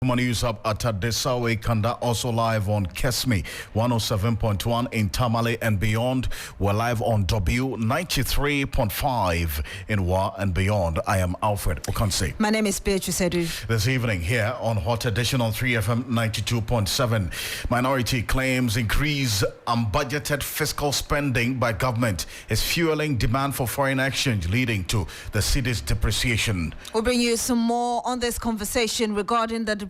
News up at Desawe Kanda, also live on Kesme 107.1 in Tamale and beyond. We're live on W 93.5 in Wa and beyond. I am Alfred Ocansey. My name is Beatrice. This evening here on Hot Edition on 3FM 92.7. Minority claims increase unbudgeted fiscal spending by government is fueling demand for foreign exchange, leading to the city's depreciation. We'll bring you some more on this conversation regarding the depreciation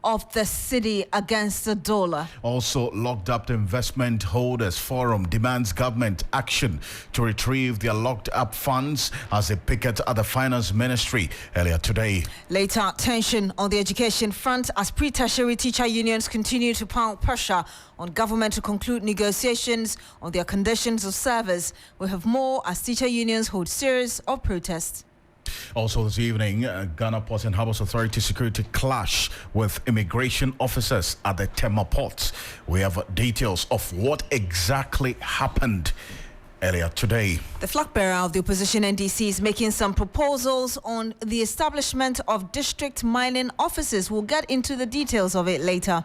of the city against the dollar. Also, locked up investment holders forum demands government action to retrieve their locked up funds as they picket at the finance ministry earlier today. Later, tension on the education front as pre-tertiary teacher unions continue to pound pressure on government to conclude negotiations on their conditions of service. We'll have more as teacher unions hold series of protests. Also this evening, Ghana Ports and Harbours Authority security clash with immigration officers at the Tema ports. We have details of what exactly happened earlier today. The flag bearer of the opposition NDC is making some proposals on the establishment of district mining offices. We'll get into the details of it later.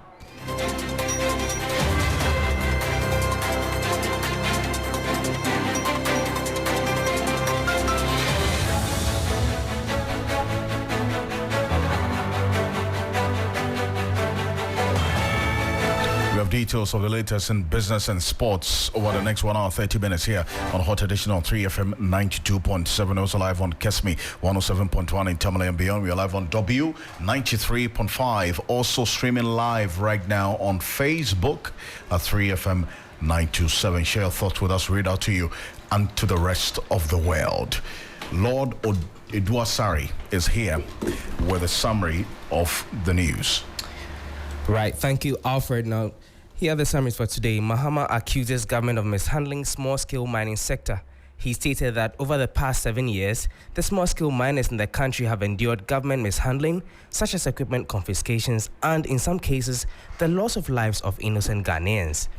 Details of the latest in business and sports over the next 1 hour 30 minutes here on Hot Edition on 3FM 92.7, also live on Kesme 107.1 in Tamale and beyond. We are live on W 93.5, also streaming live right now on Facebook at 3FM 927. Share your thoughts with us, read out to you and to the rest of the world. Lord Eduasari is here with a summary of the news. Right, thank you, Alfred. Now, here are the summaries for today. Mahama accuses government of mishandling small-scale mining sector. He stated that over the past 7 years, the small-scale miners in the country have endured government mishandling, such as equipment confiscations and, in some cases, the loss of lives of innocent Ghanaians.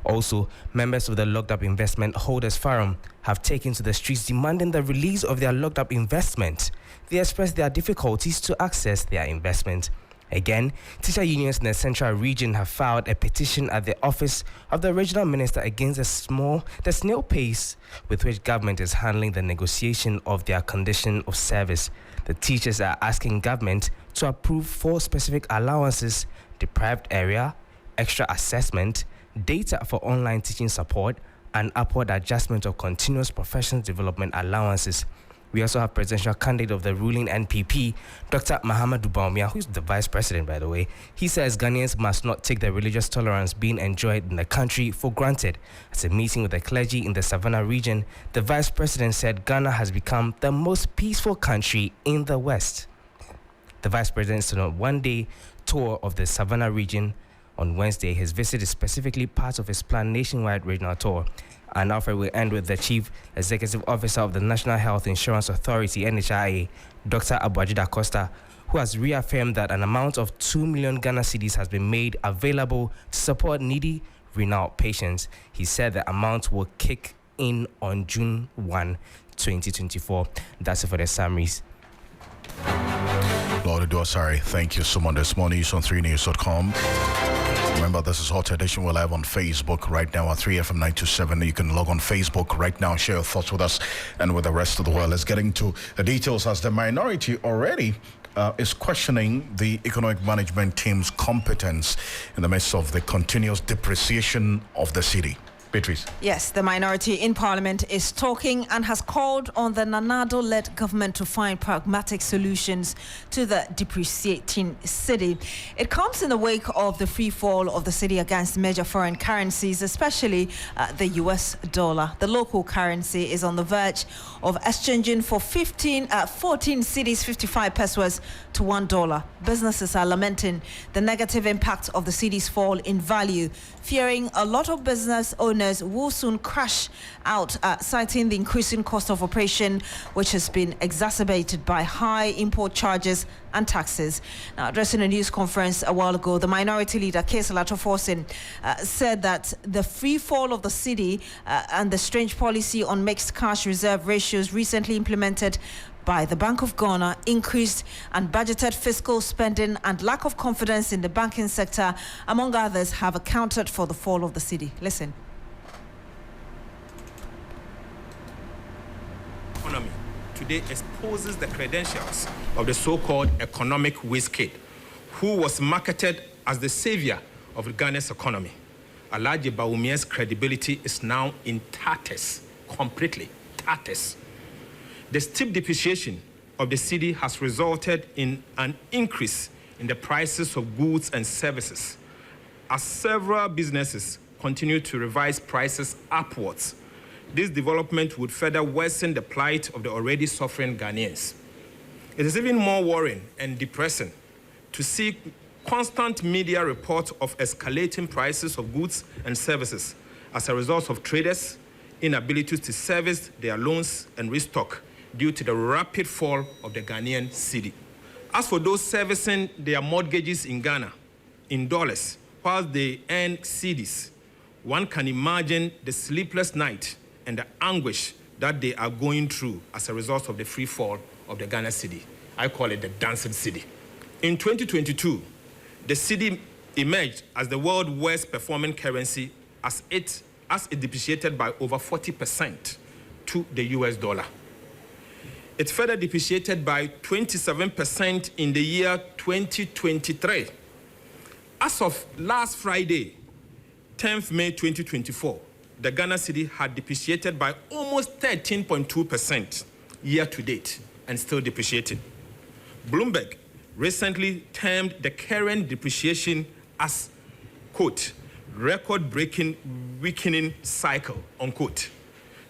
Also, members of the locked-up investment holders forum have taken to the streets demanding the release of their locked-up investment. They expressed their difficulties to access their investment. Again, teacher unions in the central region have filed a petition at the office of the regional minister against the snail pace with which government is handling the negotiation of their condition of service. The teachers are asking government to approve 4 specific allowances: deprived area, extra assessment, data for online teaching support, and upward adjustment of continuous professional development allowances. We also have presidential candidate of the ruling NPP, Dr. Mahamudu Bawumia, who's the vice president, by the way. He says Ghanaians must not take the religious tolerance being enjoyed in the country for granted. At a meeting with the clergy in the Savannah region, the vice president said Ghana has become the most peaceful country in the West. The vice president is on a one-day tour of the Savannah region on Wednesday. His visit is specifically part of his planned nationwide regional tour. And Alfred will end with the Chief Executive Officer of the National Health Insurance Authority, NHIA, Dr. Abuajida Costa, who has reaffirmed that an amount of 2 million Ghana cedis has been made available to support needy renal patients. He said the amount will kick in on June 1, 2024. That's it for the summaries. Lord Eduasari, thank you so much. This morning, news on 3news.com. Remember, this is Hot Edition. We're live on Facebook right now at 3FM 927. You can log on Facebook right now, share your thoughts with us and with the rest of the world. Let's get into the details as the minority already is questioning the economic management team's competence in the midst of the continuous depreciation of the city. Beatrice. Yes, the minority in Parliament is talking and has called on the Nanado-led government to find pragmatic solutions to the depreciating city. It comes in the wake of the free fall of the city against major foreign currencies, especially the US dollar. The local currency is on the verge of exchanging for 14 cedis, 55 pesos to $1. Businesses are lamenting the negative impact of the city's fall in value, fearing a lot of business owners will soon crash out, citing the increasing cost of operation, which has been exacerbated by high import charges and taxes. Now, addressing a news conference a while ago, the minority leader, Kaisel Atoforsen, said that the free fall of the city and the strange policy on mixed cash reserve ratios recently implemented by the Bank of Ghana, increased and budgeted fiscal spending and lack of confidence in the banking sector, among others, have accounted for the fall of the cedi. Listen. Economy today exposes the credentials of the so-called economic whiz kid, who was marketed as the savior of Ghana's economy. Alhaji Bawumia's credibility is now in tatters, completely tatters. The steep depreciation of the cedi has resulted in an increase in the prices of goods and services, as several businesses continue to revise prices upwards. This development would further worsen the plight of the already suffering Ghanaians. It is even more worrying and depressing to see constant media reports of escalating prices of goods and services as a result of traders' inability to service their loans and restock due to the rapid fall of the Ghanaian cedi. As for those servicing their mortgages in Ghana, in dollars, whilst they earn cedis, one can imagine the sleepless night and the anguish that they are going through as a result of the free fall of the Ghana cedi. I call it the dancing cedi. In 2022, the cedi emerged as the world's worst performing currency as it depreciated by over 40% to the US dollar. It further depreciated by 27% in the year 2023. As of last Friday, 10th May 2024, the Ghana cedi had depreciated by almost 13.2% year to date and still depreciating. Bloomberg recently termed the current depreciation as, quote, record-breaking weakening cycle, unquote.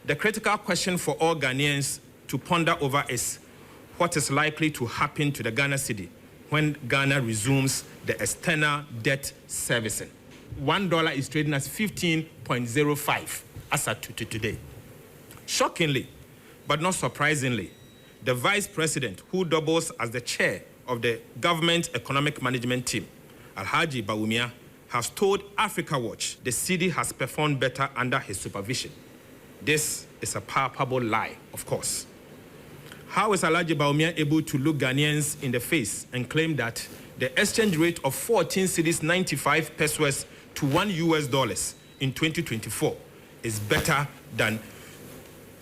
The critical question for all Ghanaians to ponder over is what is likely to happen to the Ghana cedi when Ghana resumes the external debt servicing. $1 is trading as 15.05 as at today. Shockingly, but not surprisingly, the vice president, who doubles as the chair of the government economic management team, Alhaji Bawumia, has told Africa Watch the cedi has performed better under his supervision. This is a palpable lie, of course. How is Alhaji Bawumia able to look Ghanaians in the face and claim that the exchange rate of 14 cedis 95 pesos to $1 in 2024 is better than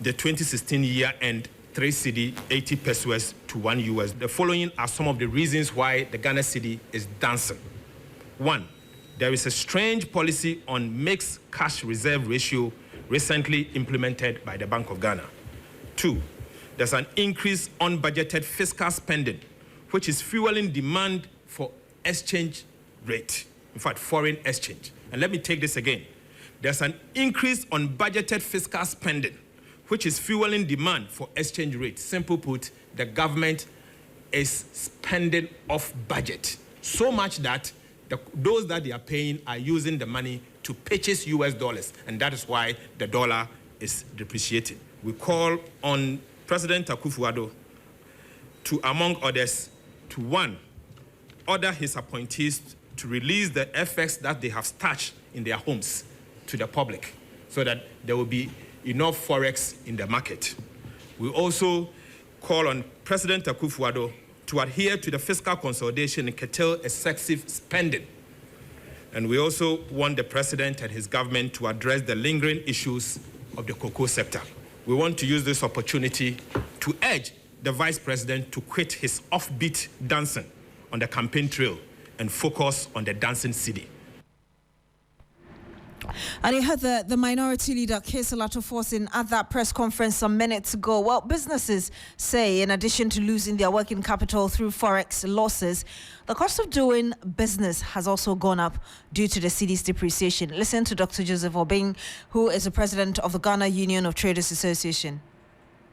the 2016 year-end 3 cedi 80 pesos to $1? The following are some of the reasons why the Ghana cedi is dancing. 1, there is a strange policy on mixed cash reserve ratio recently implemented by the Bank of Ghana. 2, there's an increase on budgeted fiscal spending, which is fueling demand for exchange rate, in fact, foreign exchange. And let me take this again. There's an increase on budgeted fiscal spending, which is fueling demand for exchange rate. Simple put, the government is spending off budget, so much that those that they are paying are using the money to purchase US dollars, and that is why the dollar is depreciating. We call on President Akufo-Addo to, among others, to 1, order his appointees to release the FX that they have stashed in their homes to the public so that there will be enough forex in the market. We also call on President Akufo-Addo to adhere to the fiscal consolidation and curtail excessive spending. And we also want the president and his government to address the lingering issues of the cocoa sector. We want to use this opportunity to urge the vice president to quit his offbeat dancing on the campaign trail and focus on the dancing cedi. And you heard the minority leader, Kesa Latto-Forson, at that press conference some minutes ago. Well, businesses say, in addition to losing their working capital through forex losses, the cost of doing business has also gone up due to the cedi's depreciation. Listen to Dr. Joseph Obing, who is the president of the Ghana Union of Traders Association.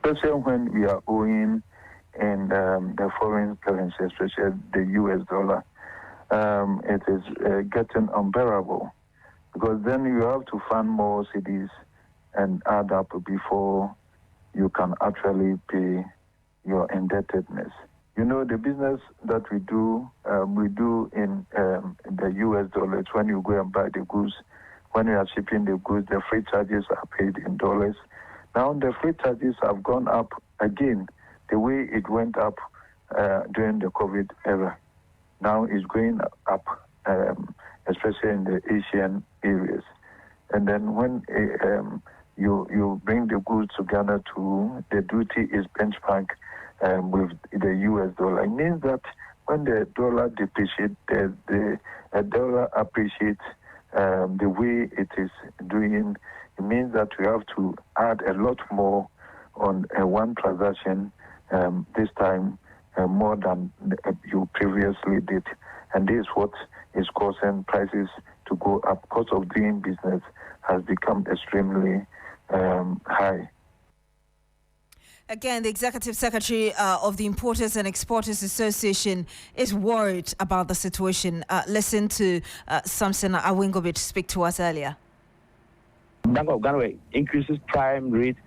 Especially when we are owing in the foreign currency, especially the US dollar, it is getting unbearable. Because then you have to fund more cedis and add up before you can actually pay your indebtedness. You know, the business that we do in the US dollars. When you go and buy the goods, when you are shipping the goods, the freight charges are paid in dollars. Now the freight charges have gone up again. the way it went up during the COVID era, now is going up, especially in the Asian areas. And then when you bring the goods to Ghana too, the duty is benchmarked with the US dollar. It means that when the dollar depreciates, the dollar appreciates the way it is doing. It means that we have to add a lot more on one transaction this time, more than you previously did. And this is what is causing prices to go up. Cost of doing business has become extremely high. Again, the Executive Secretary of the Importers and Exporters Association is worried about the situation. Listen to Samson Awingobit speak to us earlier. Bank of Ghana increases prime rate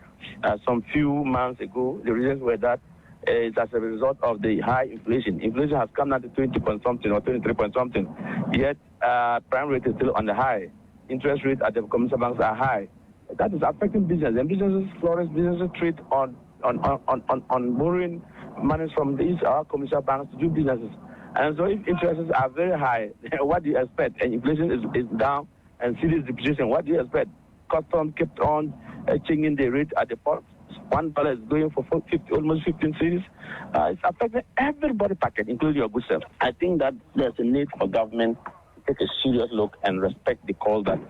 some few months ago. The reasons were that it's as a result of the high inflation. Inflation has come down to 20 point something or 23 point something. Yet prime rate is still on the high. Interest rates at the commercial banks are high. That is affecting business. And businesses flourish, businesses trade on borrowing money from these commercial banks to do businesses. And so if interests are very high, what do you expect? And inflation is down and cedis depreciation. What do you expect? Customs kept on changing the rate at the port. $1 is going for 50, almost 15 cedis. It's affecting everybody packet, including your good self. I think that there's a need for government to take a serious look and respect the call that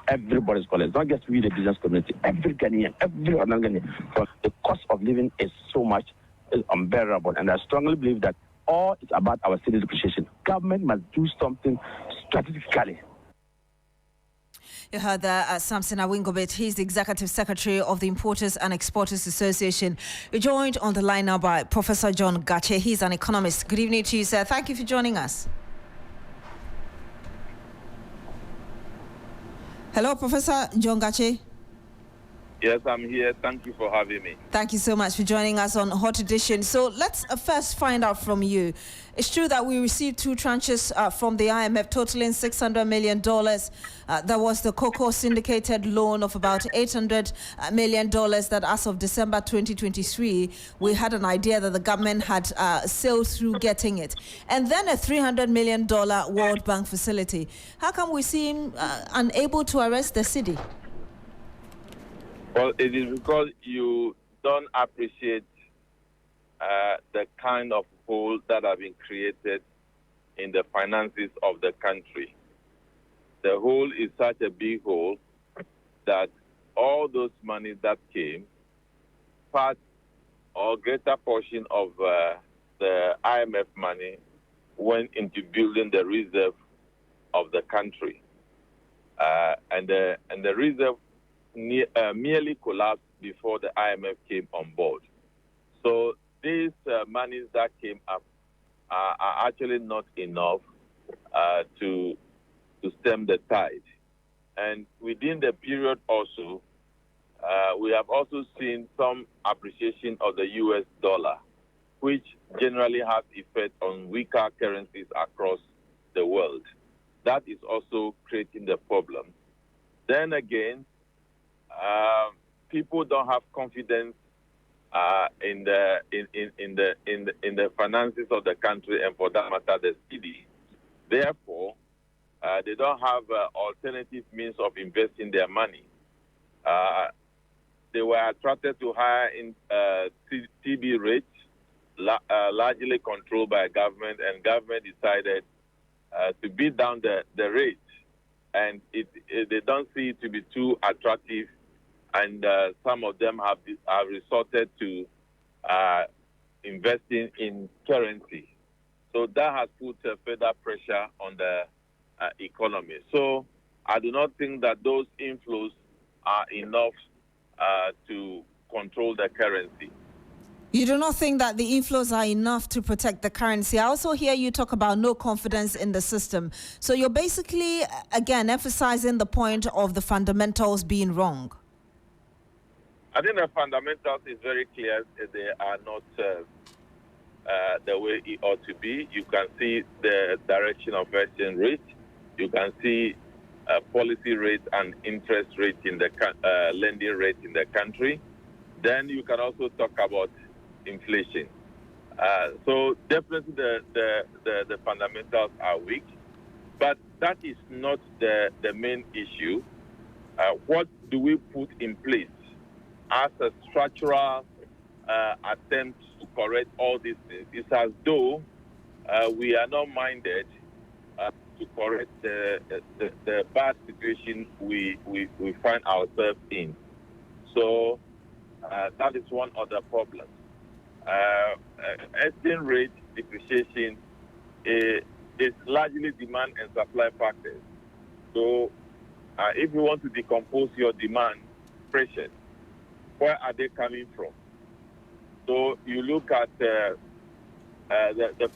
everybody's calling. It's not just we, the business community, every Ghanaian, every other Ghanaian. So the cost of living is so much, is unbearable. And I strongly believe that all is about our city depreciation. Government must do something strategically. You heard that Samson Awingobit. He's the Executive Secretary of the Importers and Exporters Association. We're joined on the line now by Professor John Gache. He's an economist. Good evening to you, sir. Thank you for joining us. Hello, Professor John Gache. Yes, I'm here. Thank you for having me. Thank you so much for joining us on Hot Edition. So let's first find out from you. It's true that we received 2 tranches from the IMF totaling $600 million. There was the cocoa syndicated loan of about $800 million that as of December 2023, we had an idea that the government had sailed through getting it. And then a $300 million World Bank facility. How come we seem unable to arrest the city? Well, it is because you don't appreciate the kind of hole that have been created in the finances of the country. The hole is such a big hole that all those money that came, part or greater portion of the IMF money went into building the reserve of the country. And the reserve merely collapsed before the IMF came on board. So these monies that came up are actually not enough to stem the tide. And within the period also, we have also seen some appreciation of the US dollar, which generally has effect on weaker currencies across the world. That is also creating the problem. Then again, people don't have confidence in the finances of the country, and for that matter, the city. Therefore, they don't have alternative means of investing their money. They were attracted to higher TB rates, largely controlled by government, and government decided to beat down the rate, and they don't see it to be too attractive. And some of them have resorted to investing in currency. So that has put further pressure on the economy. So I do not think that those inflows are enough to control the currency. You do not think that the inflows are enough to protect the currency? I also hear you talk about no confidence in the system. So you're basically, again, emphasizing the point of the fundamentals being wrong. I think the fundamentals is very clear. They are not the way it ought to be. You can see the direction of exchange rate. You can see policy rate and interest rate in the lending rate in the country. Then you can also talk about inflation. So definitely the fundamentals are weak, but that is not the main issue. What do we put in place as a structural attempt to correct all these things? It's as though we are not minded to correct the bad situation we find ourselves in. So that is one of the problems. Exchange rate depreciation is largely demand and supply factors. So if you want to decompose your demand pressures, where are they coming from? So you look at the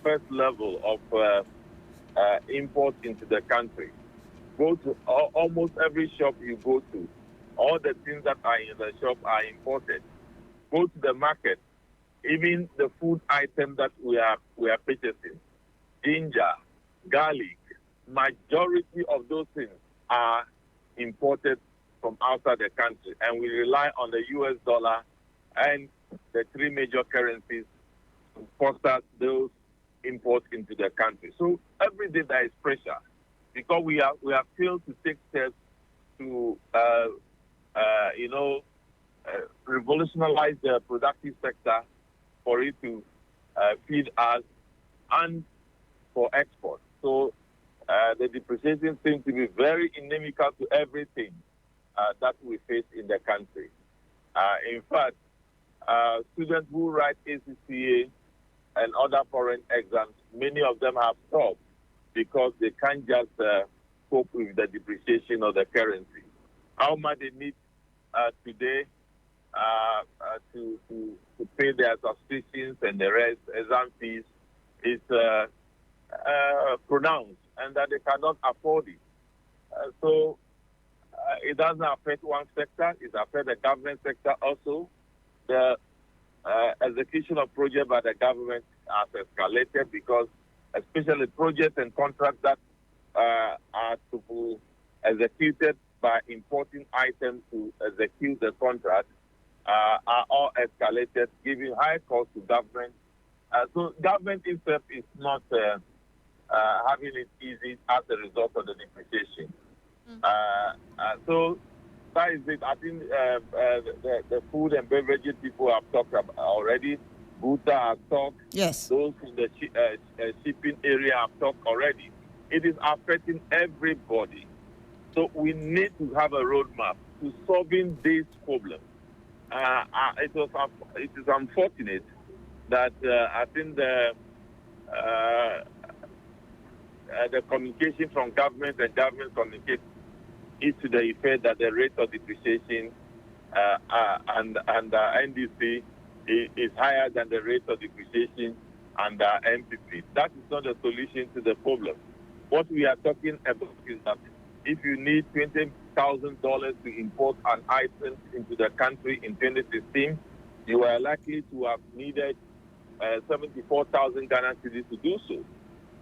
first level of imports into the country. Go to almost every shop you go to. All the things that are in the shop are imported. Go to the market. Even the food items that we are purchasing, ginger, garlic, majority of those things are imported from outside the country, and we rely on the US dollar and the three major currencies to foster those imports into the country. So every day there is pressure because we have failed to take steps to revolutionize the productive sector for it to feed us and for export. So the depreciation seems to be very inimical to everything that we face in the country. In fact, students who write ACCA and other foreign exams, many of them have stopped because they can't just cope with the depreciation of the currency. How much they need today to pay their subscriptions and the rest, exam fees, is pronounced, and that they cannot afford it. So it doesn't affect one sector, it affects the government sector also. The execution of projects by the government has escalated because especially projects and contracts that are to be executed by importing items to execute the contract are all escalated, giving high cost to government. So government itself is not having it easy as a result of the depreciation. So that is it. I think the food and beverages people have talked about already. Buta has talked. Yes. Those in the shipping area have talked already. It is affecting everybody. So we need to have a roadmap to solving this problem. It is unfortunate that I think the communication from government and government communicate is to the effect that the rate of depreciation and NDC is higher than the rate of depreciation under MPP. That is not a solution to the problem. What we are talking about is that if you need $20,000 to import an item into the country in 2016, you are likely to have needed 74,000 Ghana cedis to do so.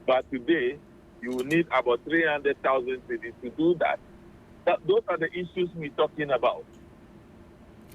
But today, you will need about 300,000 cedis to do that. Those are the issues we're talking about.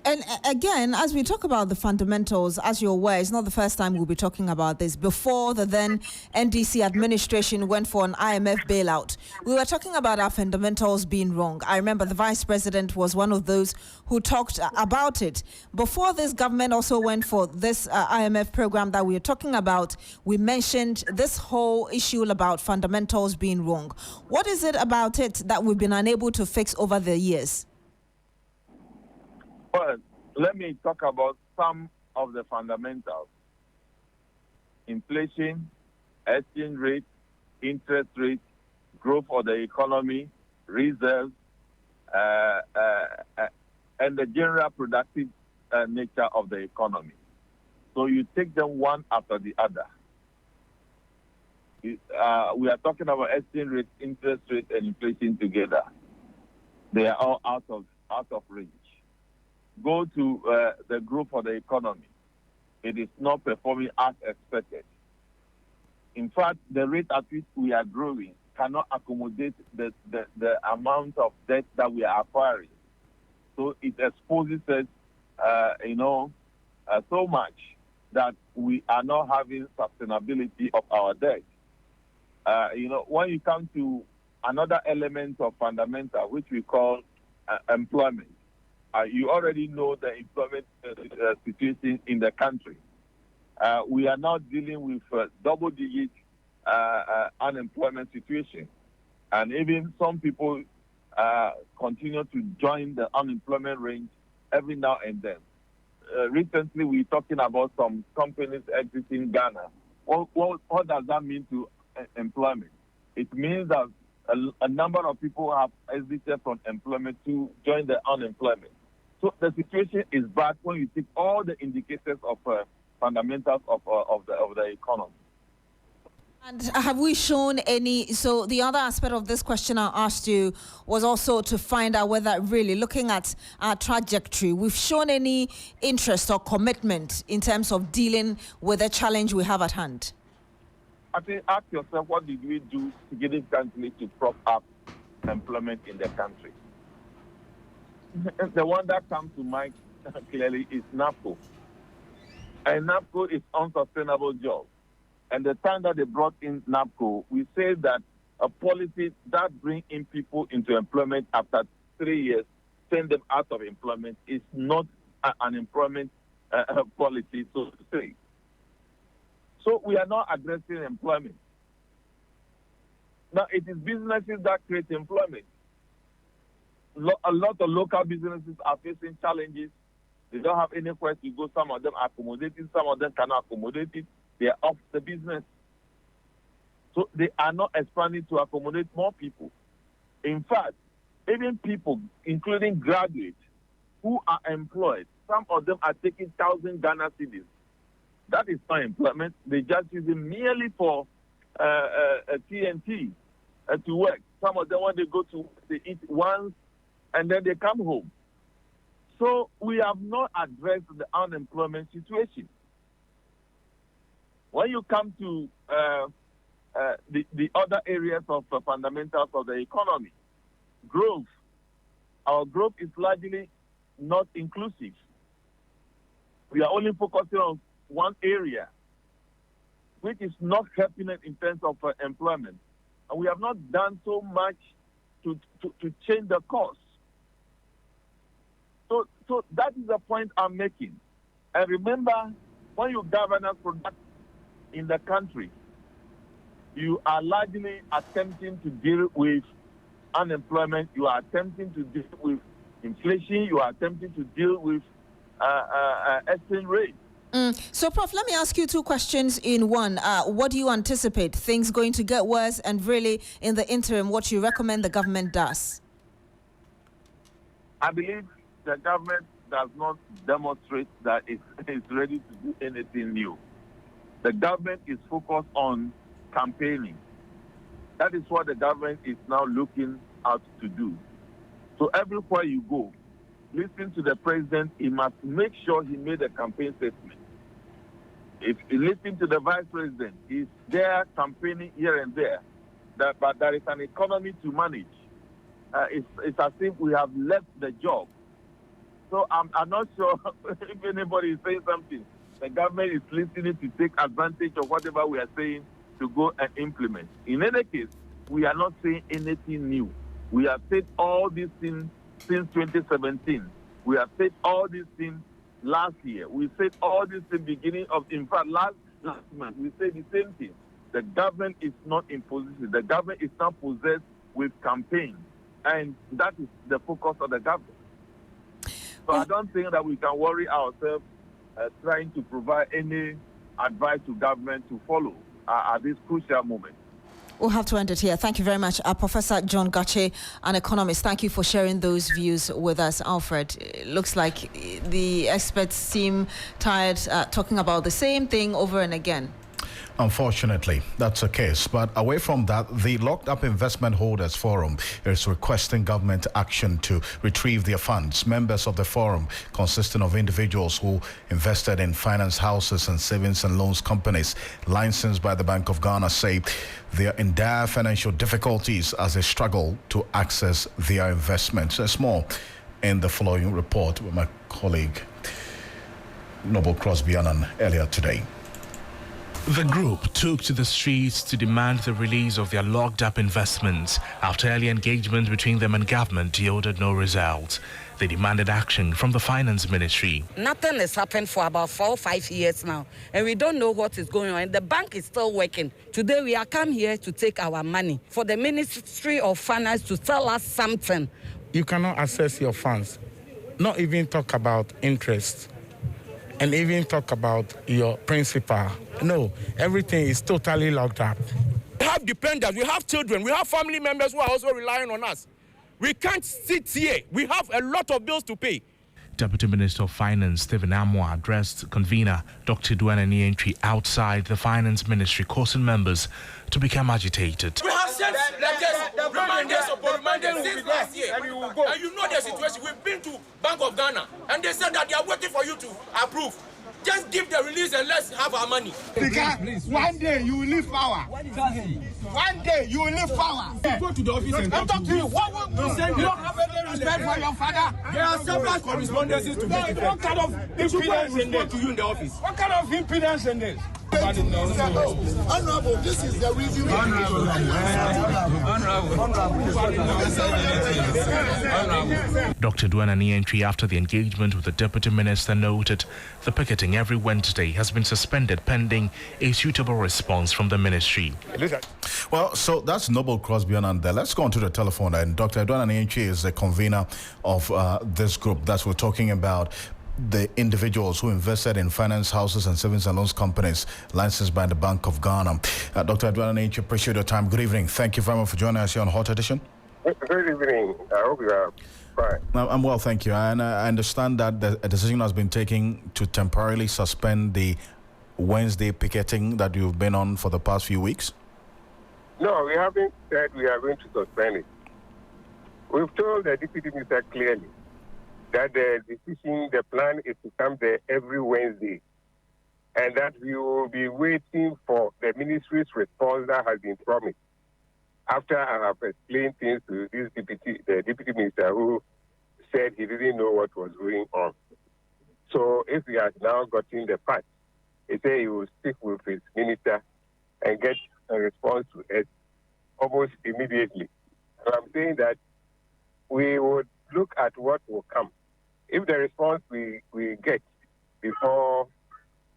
And again, as we talk about the fundamentals, as you're aware, it's not the first time we'll be talking about this. Before the then NDC administration went for an IMF bailout, we were talking about our fundamentals being wrong. I remember the vice president was one of those who talked about it. Before this government also went for this IMF program that we are talking about, we mentioned this whole issue about fundamentals being wrong. What is it about it that we've been unable to fix over the years? Well, let me talk about some of the fundamentals. Inflation, exchange rate, interest rate, growth of the economy, reserves, and the general productive nature of the economy. So you take them one after the other. We are talking about exchange rate, interest rate, and inflation together. They are all out of range. Go to the growth of the economy. It is not performing as expected. In fact, the rate at which we are growing cannot accommodate the amount of debt that we are acquiring. So it exposes us, so much that we are not having sustainability of our debt. When you come to another element of fundamental, which we call employment, you already know the employment situation in the country. We are now dealing with double-digit unemployment situation, and even some people continue to join the unemployment range every now and then. Recently, we're talking about some companies exiting Ghana. What does that mean to employment? It means that a number of people have exited from employment to join the unemployment. So the situation is bad when you take all the indicators of fundamentals of the economy. And have we shown any? So the other aspect of this question I asked you was also to find out whether, really looking at our trajectory, we've shown any interest or commitment in terms of dealing with the challenge we have at hand. I think ask yourself, what did we do significantly to prop up employment in the country? The one that comes to mind clearly is NAPCO. And NAPCO is unsustainable job. And the time that they brought in NAPCO, we say that a policy that brings in people into employment after 3 years, send them out of employment, is not an employment policy, so to say. So we are not addressing employment. Now, it is businesses that create employment. A lot of local businesses are facing challenges. They don't have anywhere to go. Some of them are accommodated, some of them cannot accommodate it. They are off the business. So they are not expanding to accommodate more people. In fact, even people, including graduates, who are employed, some of them are taking 1,000 Ghana cedis. That is not employment. They just use it merely for TNT to work. Some of them, when they go to work, they eat once and then they come home. So we have not addressed the unemployment situation. When you come to the other areas of fundamentals of the economy, growth, our growth is largely not inclusive. We are only focusing on one area, which is not helping it in terms of employment. And we have not done so much to change the course. So that is the point I'm making. And remember, when you governance product in the country, you are largely attempting to deal with unemployment, you are attempting to deal with inflation, you are attempting to deal with exchange rate. So, Prof, let me ask you two questions in one. What do you anticipate? Things going to get worse? And really, in the interim, what you recommend the government does? I believe the government does not demonstrate that it is ready to do anything new. The government is focused on campaigning. That is what the government is now looking out to do. So everywhere you go, listen to the president. He must make sure he made a campaign statement. If you listen to the vice president, he's there campaigning here and there. But there is an economy to manage. It's as if we have left the job. So I'm not sure if anybody is saying something. The government is listening to take advantage of whatever we are saying to go and implement. In any case, we are not saying anything new. We have said all these things since 2017. We have said all these things last year. We said all these things beginning of, in fact, last month, we said the same thing. The government is not in position. The government is not possessed with campaign. And that is the focus of the government. So I don't think that we can worry ourselves trying to provide any advice to government to follow at this crucial moment. We'll have to end it here. Thank you very much. Professor John Gache, an economist. Thank you for sharing those views with us, Alfred. It looks like the experts seem tired talking about the same thing over and again. Unfortunately, that's the case. But away from that, the Locked Up Investment Holders Forum is requesting government action to retrieve their funds. Members of the forum, consisting of individuals who invested in finance houses and savings and loans companies licensed by the Bank of Ghana, say they are in dire financial difficulties as they struggle to access their investments. There's more in the following report with my colleague Noble Crosby Annan earlier today. The group took to the streets to demand the release of their locked-up investments after early engagement between them and government yielded no results. They demanded action from the Finance Ministry. Nothing has happened for about 4 or 5 years now, and we don't know what is going on. And the bank is still working. Today we are come here to take our money for the Ministry of Finance to tell us something. You cannot access your funds, not even talk about interest, and even talk about your principal. No, everything is totally locked up. We have dependents, we have children, we have family members who are also relying on us. We can't sit here. We have a lot of bills to pay. Deputy Minister of Finance Stephen Amwa addressed convener Dr. Duana Nientri outside the Finance Ministry, causing members to become agitated. We have sent letters, reminders upon reminders since last year. And you know the situation. We've been to Bank of Ghana, and they said that they are waiting for you to approve. Just give the release and let's have our money. Because one day you will leave power. One day you will leave power. Go to the office and talk to you. You don't have any respect for your father. There are several correspondences to make. What kind of impedance in this? To you in the office. What kind of impedance in this? Honorable, this is the reason. Dr. Duana Nientri, after the engagement with the Deputy Minister, noted the picketing every Wednesday has been suspended pending a suitable response from the ministry. Well, so that's Noble Crosby Annan there. Let's go on to the telephone. And Dr. Duana Nientri is the convener of this group that we're talking about. The individuals who invested in finance houses and savings and loans companies licensed by the Bank of Ghana. Dr. Duana Nientri, appreciate your time. Good evening. Thank you very much for joining us here on Hot Edition. Good evening. I hope you are fine. I'm well, thank you. And I understand that a decision has been taken to temporarily suspend the Wednesday picketing that you've been on for the past few weeks. No, we haven't said we are going to suspend it. We've told the Deputy Minister clearly that the decision, the plan is to come there every Wednesday, and that we will be waiting for the ministry's response that has been promised. After I have explained things to the Deputy Minister, who said he didn't know what was going on. So if he has now gotten the fact, he said he will speak with his minister and get a response to us almost immediately. And I'm saying that we would look at what will come. If the response we get before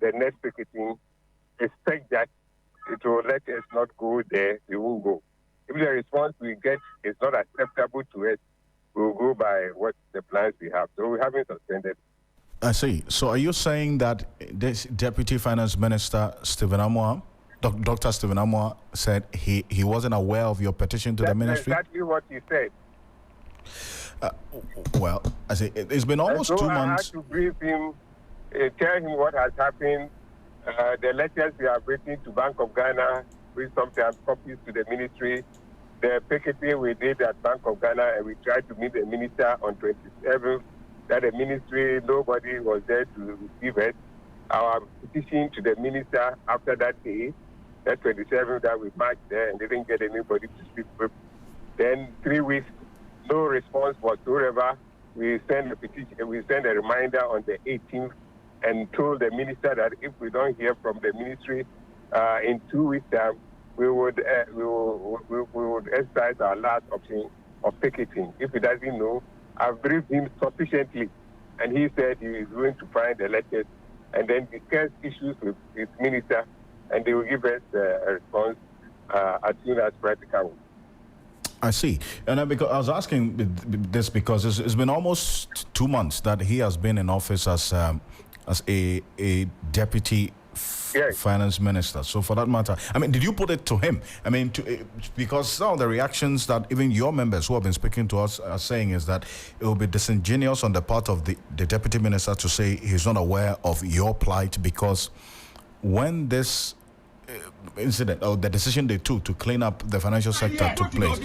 the next picketing, expect that it will let us not go there, we won't go. If the response we get is not acceptable to us, we will go by what the plans we have. So we haven't suspended. I see. So are you saying that this Deputy Finance Minister, Stephen Amwa, Dr. Stephen Amwa, said he wasn't aware of your petition to the ministry? That's exactly what he said. Well, I say it's been almost 2 months. I had to brief him, tell him what has happened. The letters we are waiting to Bank of Ghana, we sometimes copies to the ministry. The picketing we did at Bank of Ghana, and we tried to meet the minister on 27th. That the ministry, nobody was there to receive it. Our petition to the minister after that day, that 27th, that we marched there and didn't get anybody to speak with. Then 3 weeks. No response whatsoever. We sent a petition. We sent a reminder on the 18th and told the minister that if we don't hear from the ministry in 2 weeks' time, we would exercise our last option of picketing. If he doesn't know, I've briefed him sufficiently, and he said he is going to find the letters and then discuss issues with his minister, and they will give us a response as soon as practicable. I see. And because I was asking this because it's been almost 2 months that he has been in office as a deputy finance minister. So for that matter, I mean, did you put it to him? I mean, because some of the reactions that even your members who have been speaking to us are saying is that it will be disingenuous on the part of the deputy minister to say he's not aware of your plight, because when this incident or the decision they took to clean up the financial sector took place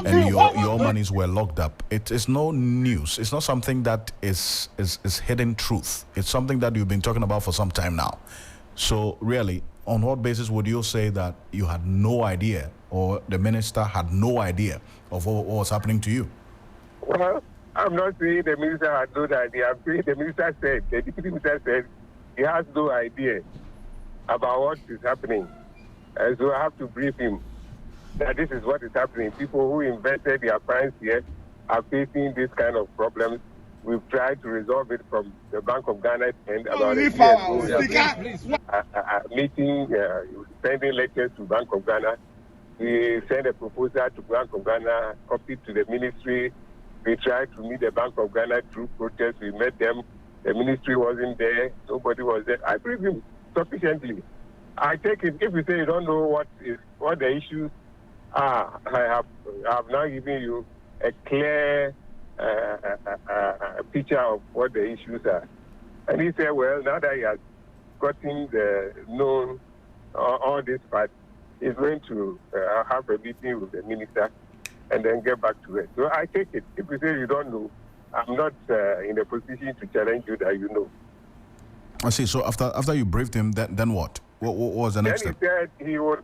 and your monies were locked up, it's no news. It's not something that is hidden truth. It's something that you've been talking about for some time now. So really, on what basis would you say that you had no idea, or the minister had no idea of what was happening to you? Well, I'm not saying the minister had no idea. I'm saying the minister said, the deputy minister said, he has no idea about what is happening. And so I have to brief him that this is what is happening. People who invested their funds here are facing this kind of problems. We've tried to resolve it from the Bank of Ghana and about a year ago. We have been meeting, sending letters to Bank of Ghana. We sent a proposal to Bank of Ghana, copied to the ministry. We tried to meet the Bank of Ghana through protest. We met them. The ministry wasn't there. Nobody was there. I briefed him sufficiently. I take it, if you say you don't know what the issues are, I have now given you a clear picture of what the issues are. And he said, well, now that he has gotten the known all this part, he's going to have a meeting with the minister and then get back to it. So I take it. If you say you don't know, I'm not in a position to challenge you that you know. I see. So after you briefed him, then what? What was the next step? Then he said he would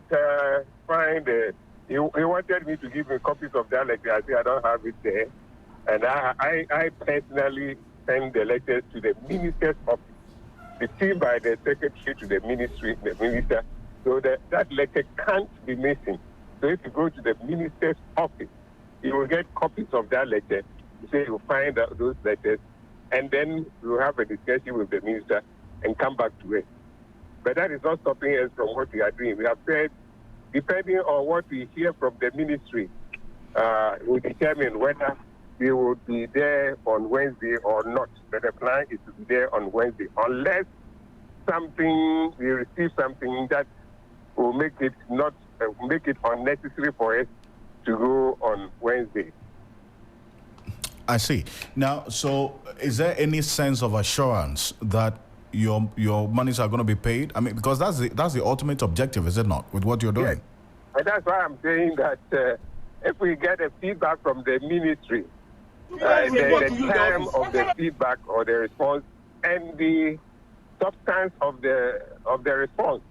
find he wanted me to give him copies of that letter. I said I don't have it there. And I personally sent the letters to the minister's office, received by the secretary to the minister, so that letter can't be missing. So if you go to the minister's office, you will get copies of that letter. So you'll find out those letters, and then we'll have a discussion with the minister and come back to it. But that is not stopping us from what we are doing. We have said, depending on what we hear from the ministry, we determine whether we will be there on Wednesday or not. But the plan is to be there on Wednesday, unless we receive something that will make it unnecessary for us to go on Wednesday. I see. Now, so is there any sense of assurance that your monies are going to be paid? I mean, because that's the ultimate objective, is it not, with what you're doing? Yes. And that's why I'm saying that if we get a feedback from the ministry, the time of the feedback or the response and the substance of the response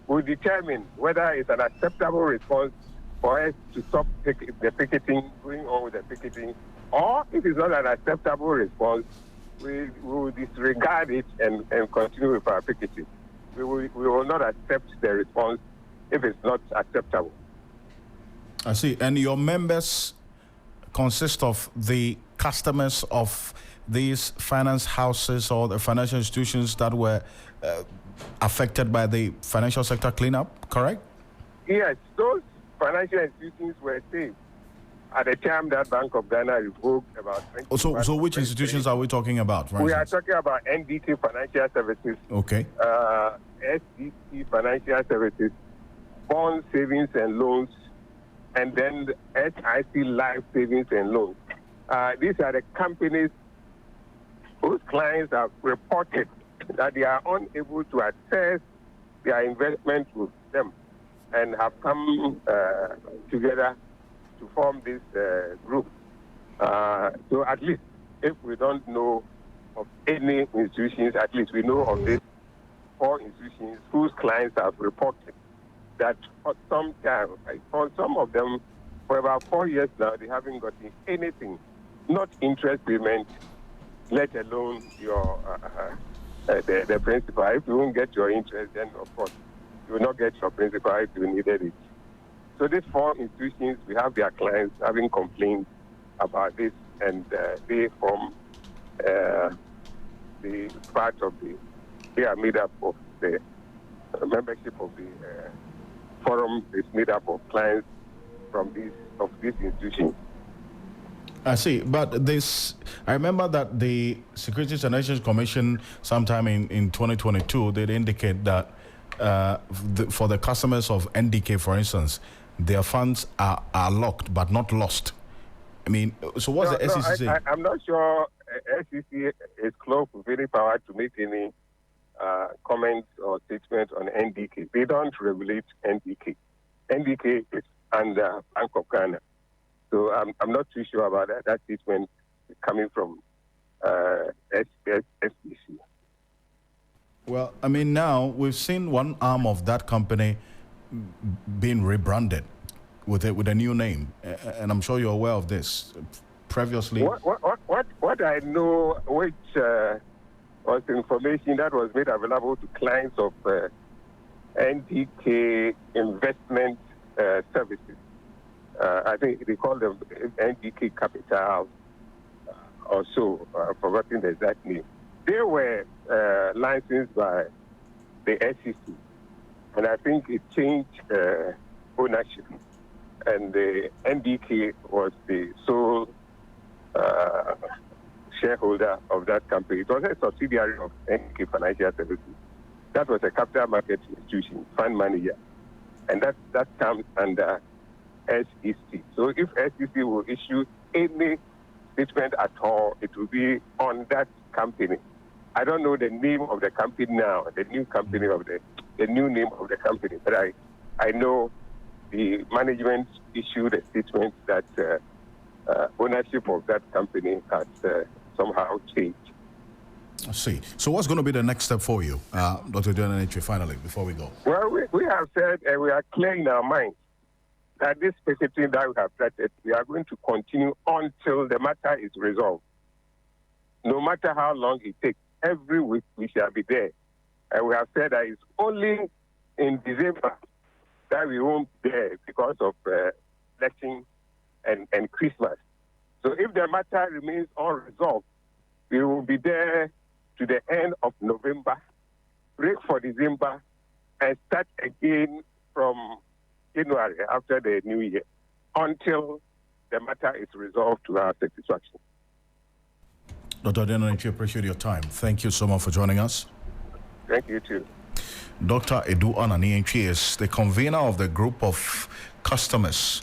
will determine whether it's an acceptable response for us to stop the picketing, going on with the picketing, or if it's not an acceptable response, we will disregard it and continue with our picketing. We will not accept the response if it's not acceptable. I see. And your members consist of the customers of these finance houses or the financial institutions that were affected by the financial sector cleanup, correct? Yes, those financial institutions were saved at the time that Bank of Ghana revoked about 20. So which institutions are we talking about? We are talking about NDK Financial Services. Okay. SDC Financial Services, Bond Savings and Loans, and then the SIC Life Savings and Loans. These are the companies whose clients have reported that they are unable to access their investment with them and have come together to form this group. So at least if we don't know of any institutions, at least we know of these 4 institutions whose clients have reported that for some time, for some of them, for about 4 years now, they haven't gotten anything, not interest payment, let alone your the principal. If you won't get your interest, then of course you will not get your principal if you needed it. So these 4 institutions, we have their clients having complained about this, and they form the part of they are made up of the membership of the forum is made up of clients from these institutions. I see, but I remember that the Securities and Exchange Commission sometime in 2022 did indicate that for the customers of NDK, for instance, their funds are locked but not lost. I mean, so what's the SEC saying? I'm not sure SEC is close with any power to make any comments or statements on NDK. They don't regulate NDK. NDK is under Bank of Ghana. So I'm not too sure about that. That statement is coming from SEC. Well, I mean, now we've seen one arm of that company being rebranded with a new name, and I'm sure you're aware of this. Previously, what I know, which was information that was made available to clients of NDK Investment Services. I think they call them NDK Capital or so. I've forgotten the exact name. They were licensed by the SEC, and I think it changed ownership, and the NDK was the sole shareholder of that company. It was a subsidiary of NDK Financial Services. That was a capital market institution, fund manager, and that comes under SEC. So if SEC will issue any statement at all, it will be on that company. I don't know the name of the company now, the new company of the new name of the company, but I know the management issued a statement that ownership of that company has somehow changed. I see. So what's going to be the next step for you, Dr. John, finally, before we go? Well, we have said, and we are clear in our minds, that this specific thing that we have started, we are going to continue until the matter is resolved. No matter how long it takes, every week we shall be there. And we have said that it's only in December that we won't be there because of election and Christmas. So if the matter remains unresolved, we will be there to the end of November, break for December, and start again from January after the new year until the matter is resolved to our satisfaction. Dr. Adenanichi, appreciate your time. Thank you so much for joining us. Thank you too. Dr. Edu Ananichi is the convener of the group of customers,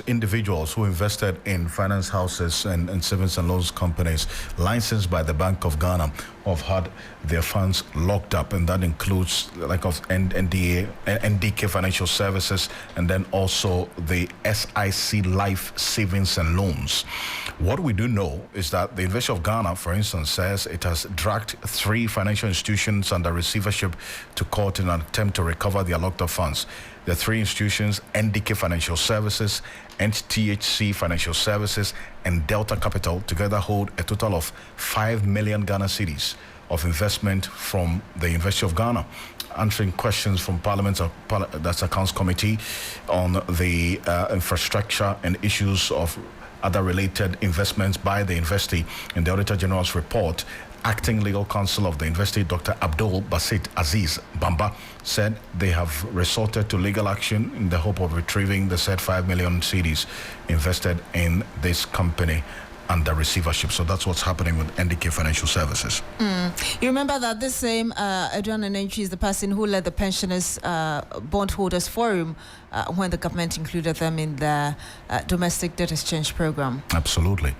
individuals who invested in finance houses and savings and loans companies licensed by the Bank of Ghana, who have had their funds locked up, and that includes like of NDK Financial Services, and then also the SIC Life Savings and Loans. What we do know is that the University of Ghana, for instance, says it has dragged 3 financial institutions under receivership to court in an attempt to recover their locked up funds. The 3 institutions, NDK Financial Services, THC Financial Services, and Delta Capital, together hold a total of 5 million Ghana cedis of investment from the University of Ghana. Answering questions from Parliament's that's Accounts Committee on the infrastructure and issues of other related investments by the university. In the Auditor General's report, Acting Legal Counsel of the University, Dr. Abdul Basit Aziz Bamba, said they have resorted to legal action in the hope of retrieving the said 5 million cedis invested in this company under receivership. So that's what's happening with NDK Financial Services. You remember that this same Adrian Anenchi is the person who led the Pensioners Bondholders Forum when the government included them in the domestic debt exchange program. Absolutely.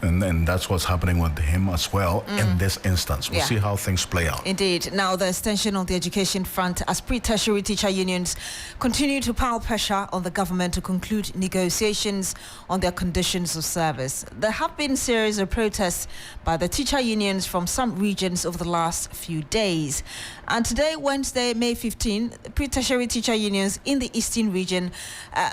And that's what's happening with him as well in this instance. We'll see how things play out. Indeed. Now, the extension on the education front as pre-tertiary teacher unions continue to pile pressure on the government to conclude negotiations on their conditions of service. There have been a series of protests by the teacher unions from some regions over the last few days. And today, Wednesday, May 15, pre-tertiary teacher unions in the Eastern region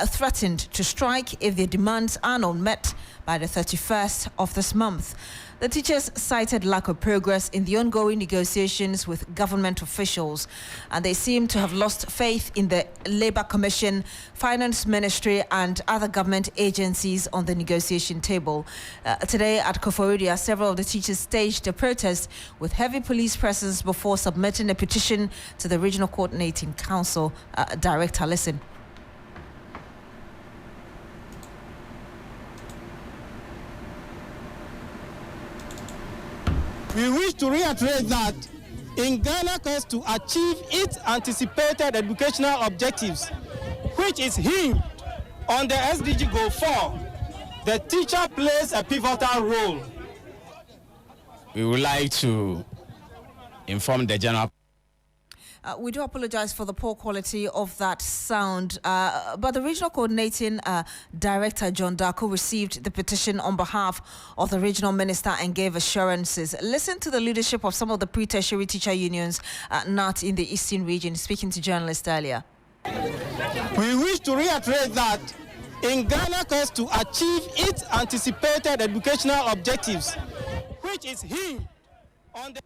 threatened to strike if their demands are not met by the 31st of this month. The teachers cited lack of progress in the ongoing negotiations with government officials, and they seem to have lost faith in the Labour Commission, Finance Ministry and other government agencies on the negotiation table. Today at Koforidua, several of the teachers staged a protest with heavy police presence before submitting a petition to the Regional Coordinating Council Director. Listen. We wish to reiterate that in Ghana quest to achieve its anticipated educational objectives, which is hinged on the SDG Goal 4, the teacher plays a pivotal role. We would like to inform the general. We do apologize for the poor quality of that sound, but the Regional Coordinating Director, John Darko, received the petition on behalf of the Regional Minister and gave assurances. Listen to the leadership of some of the pre-tertiary teacher unions not in the Eastern region, speaking to journalists earlier. We wish to reiterate that in Ghana quest to achieve its anticipated educational objectives, which is hinged on the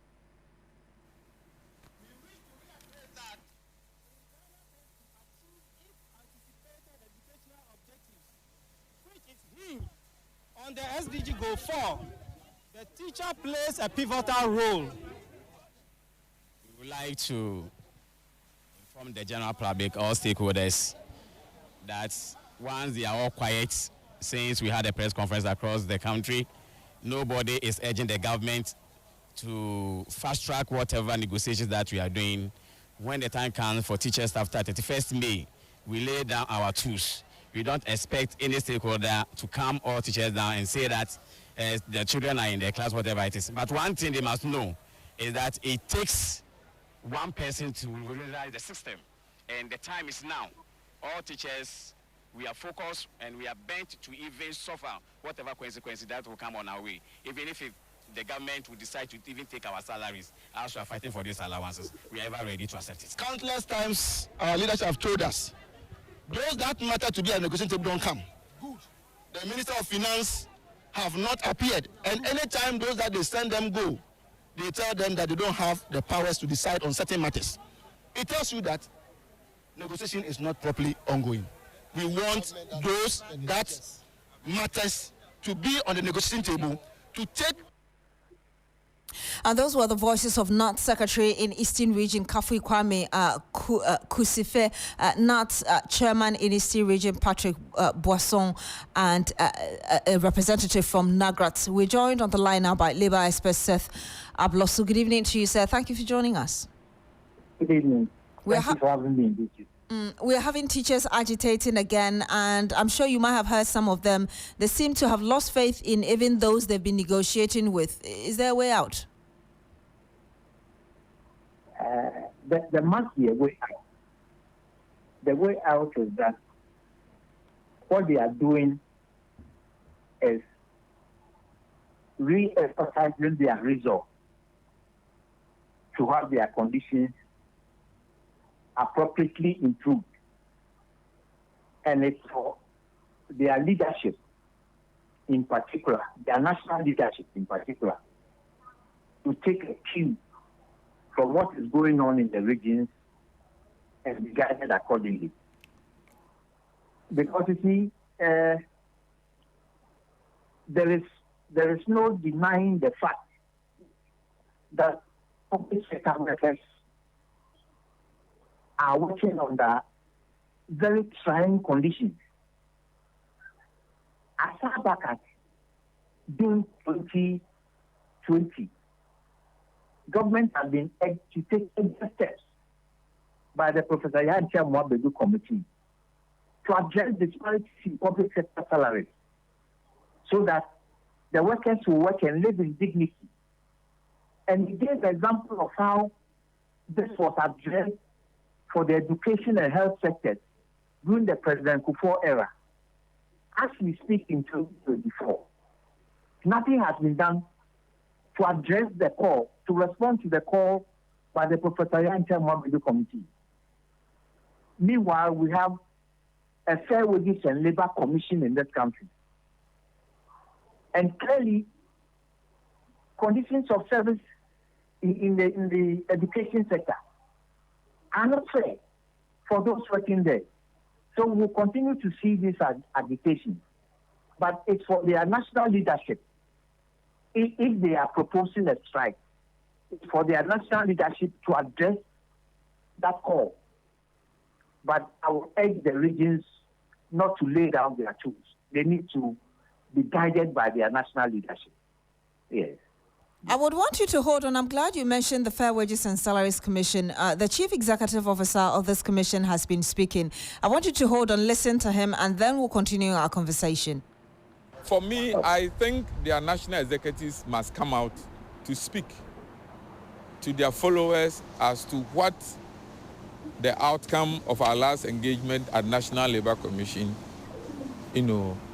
On the SDG Goal 4, the teacher plays a pivotal role. We would like to inform the general public, all stakeholders, that once they are all quiet, since we had a press conference across the country, nobody is urging the government to fast-track whatever negotiations that we are doing. When the time comes for teachers after 31st May, we lay down our tools. We don't expect any stakeholder to calm all teachers down and say that the children are in their class, whatever it is. But one thing they must know is that it takes one person to realize the system. And the time is now. All teachers, we are focused and we are bent to even suffer whatever consequences that will come on our way. Even if the government will decide to even take our salaries, as we are fighting for these allowances, we are ever ready to accept it. Countless times our leaders have told us, those that matter to be at negotiation table don't come. Good. The Minister of Finance have not appeared, and anytime those that they send them go, they tell them that they don't have the powers to decide on certain matters. It tells you that negotiation is not properly ongoing. We want those that matters to be on the negotiating table to take. And those were the voices of NAT Secretary in Eastern Region, Kafui Kwame Kusife, NAT Chairman in Eastern Region, Patrick Boisson, and a representative from Nagrat. We're joined on the line now by Labour expert Seth Ablosu. Good evening to you, sir. Thank you for joining us. Good evening. Thank you for having me. We're having teachers agitating again, and I'm sure you might have heard some of them. They seem to have lost faith in even those they've been negotiating with. Is there a way out? There must be a way out. The way out is that what they are doing is re-emphasizing their resolve to have their conditions appropriately improved. And it's for their leadership in particular, their national leadership in particular, to take a cue from what is going on in the regions and be guided accordingly. Because you see, there is no denying the fact that public sector workers are working under very trying conditions. As far back as June 2020, government has been urged to take steps by the Professor Yantia Mwabedu Committee to address disparities in public sector salaries so that the workers will work and live in dignity. And he gave the example of how this was addressed for the education and health sectors during the President Kufuor era. As we speak in 2024, nothing has been done to address the call, to respond to the call by the Professor Yantia Mwabedu Committee. Meanwhile, we have a Fair Wages and Labor Commission in this country. And clearly, conditions of service in the education sector are not fair for those working there. So we'll continue to see this agitation. But it's for their national leadership. If they are proposing a strike, it's for their national leadership to address that call. But I will urge the regions not to lay down their tools. They need to be guided by their national leadership. Yes. I would want you to hold on. I'm glad you mentioned the Fair Wages and Salaries Commission. The Chief Executive Officer of this commission has been speaking. I want you to hold on, listen to him, and then we'll continue our conversation. For me, I think their national executives must come out to speak to their followers as to what the outcome of our last engagement at National Labour Commission,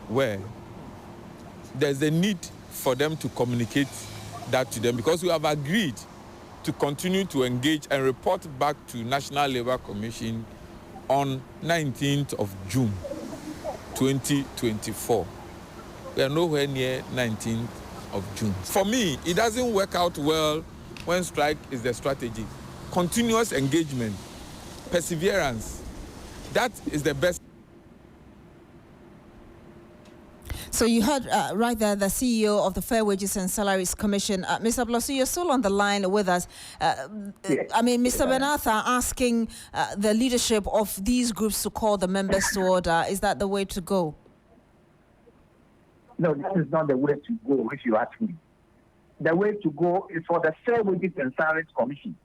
were. There's a need for them to communicate that to them because we have agreed to continue to engage and report back to National Labour Commission on 19th of June 2024. We are nowhere near 19th of June. For me, it doesn't work out well when strike is the strategy. Continuous engagement, perseverance, that is the best. So you heard right there the CEO of the Fair Wages and Salaries Commission. Mr. Blosu, you're still on the line with us. Yes. I mean, Mr. Benartha asking the leadership of these groups to call the members to order. Is that the way to go? No, that is not the way to go, if you ask me. The way to go is for the Fair Wages and Salaries Commission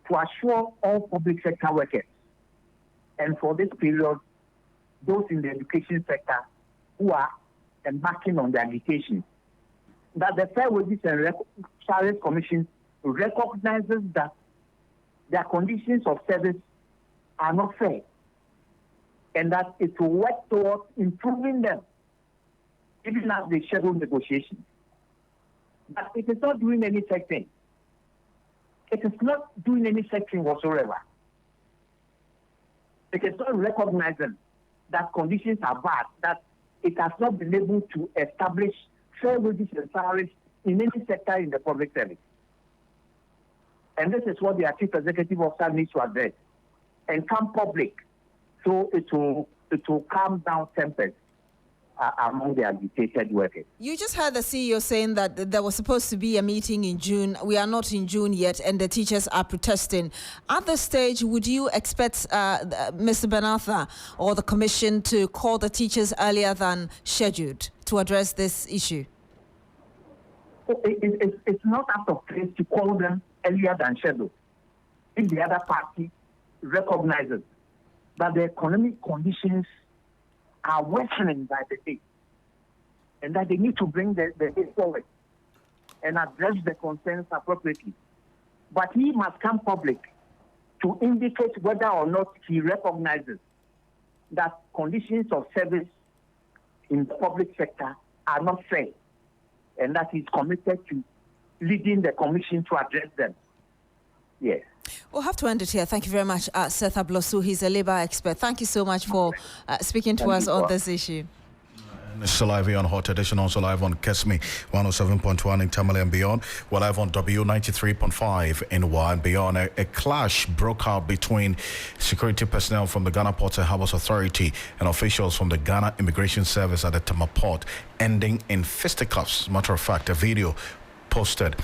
to assure all public sector workers, and for this period, those in the education sector who are embarking on the agitation, that the Fair Wages and Salaries Commission recognizes that their conditions of service are not fair, and that it will work towards improving them, even as they schedule negotiations. But it is not doing any such thing. It is not doing any such thing whatsoever. It is not recognizing that conditions are bad, that it has not been able to establish fair wages and salaries in any sector in the public service. And this is what the chief executive officer needs to address and come public, so it will calm down tempers among the agitated workers. You just heard the CEO saying that there was supposed to be a meeting in June. We are not in June yet, and the teachers are protesting. At this stage, would you expect Mr. Benartha or the Commission to call the teachers earlier than scheduled to address this issue? It's not out of place to call them earlier than scheduled if the other party recognizes that the economic conditions are worsening by the day, and that they need to bring the case forward and address the concerns appropriately. But he must come public to indicate whether or not he recognizes that conditions of service in the public sector are not fair, and that he's committed to leading the commission to address them. Yes. We'll have to end it here. Thank you very much, Seth Ablosu. He's a labour expert. Thank you so much for speaking to us on this issue. It's still live here on Hot Edition, also live on Kesmi 107.1 in Tamale and beyond. We're live on W93.5 in Y and beyond. A clash broke out between security personnel from the Ghana Ports and Harbours Authority and officials from the Ghana Immigration Service at the Tema Port, ending in fisticuffs. Matter of fact, a video posted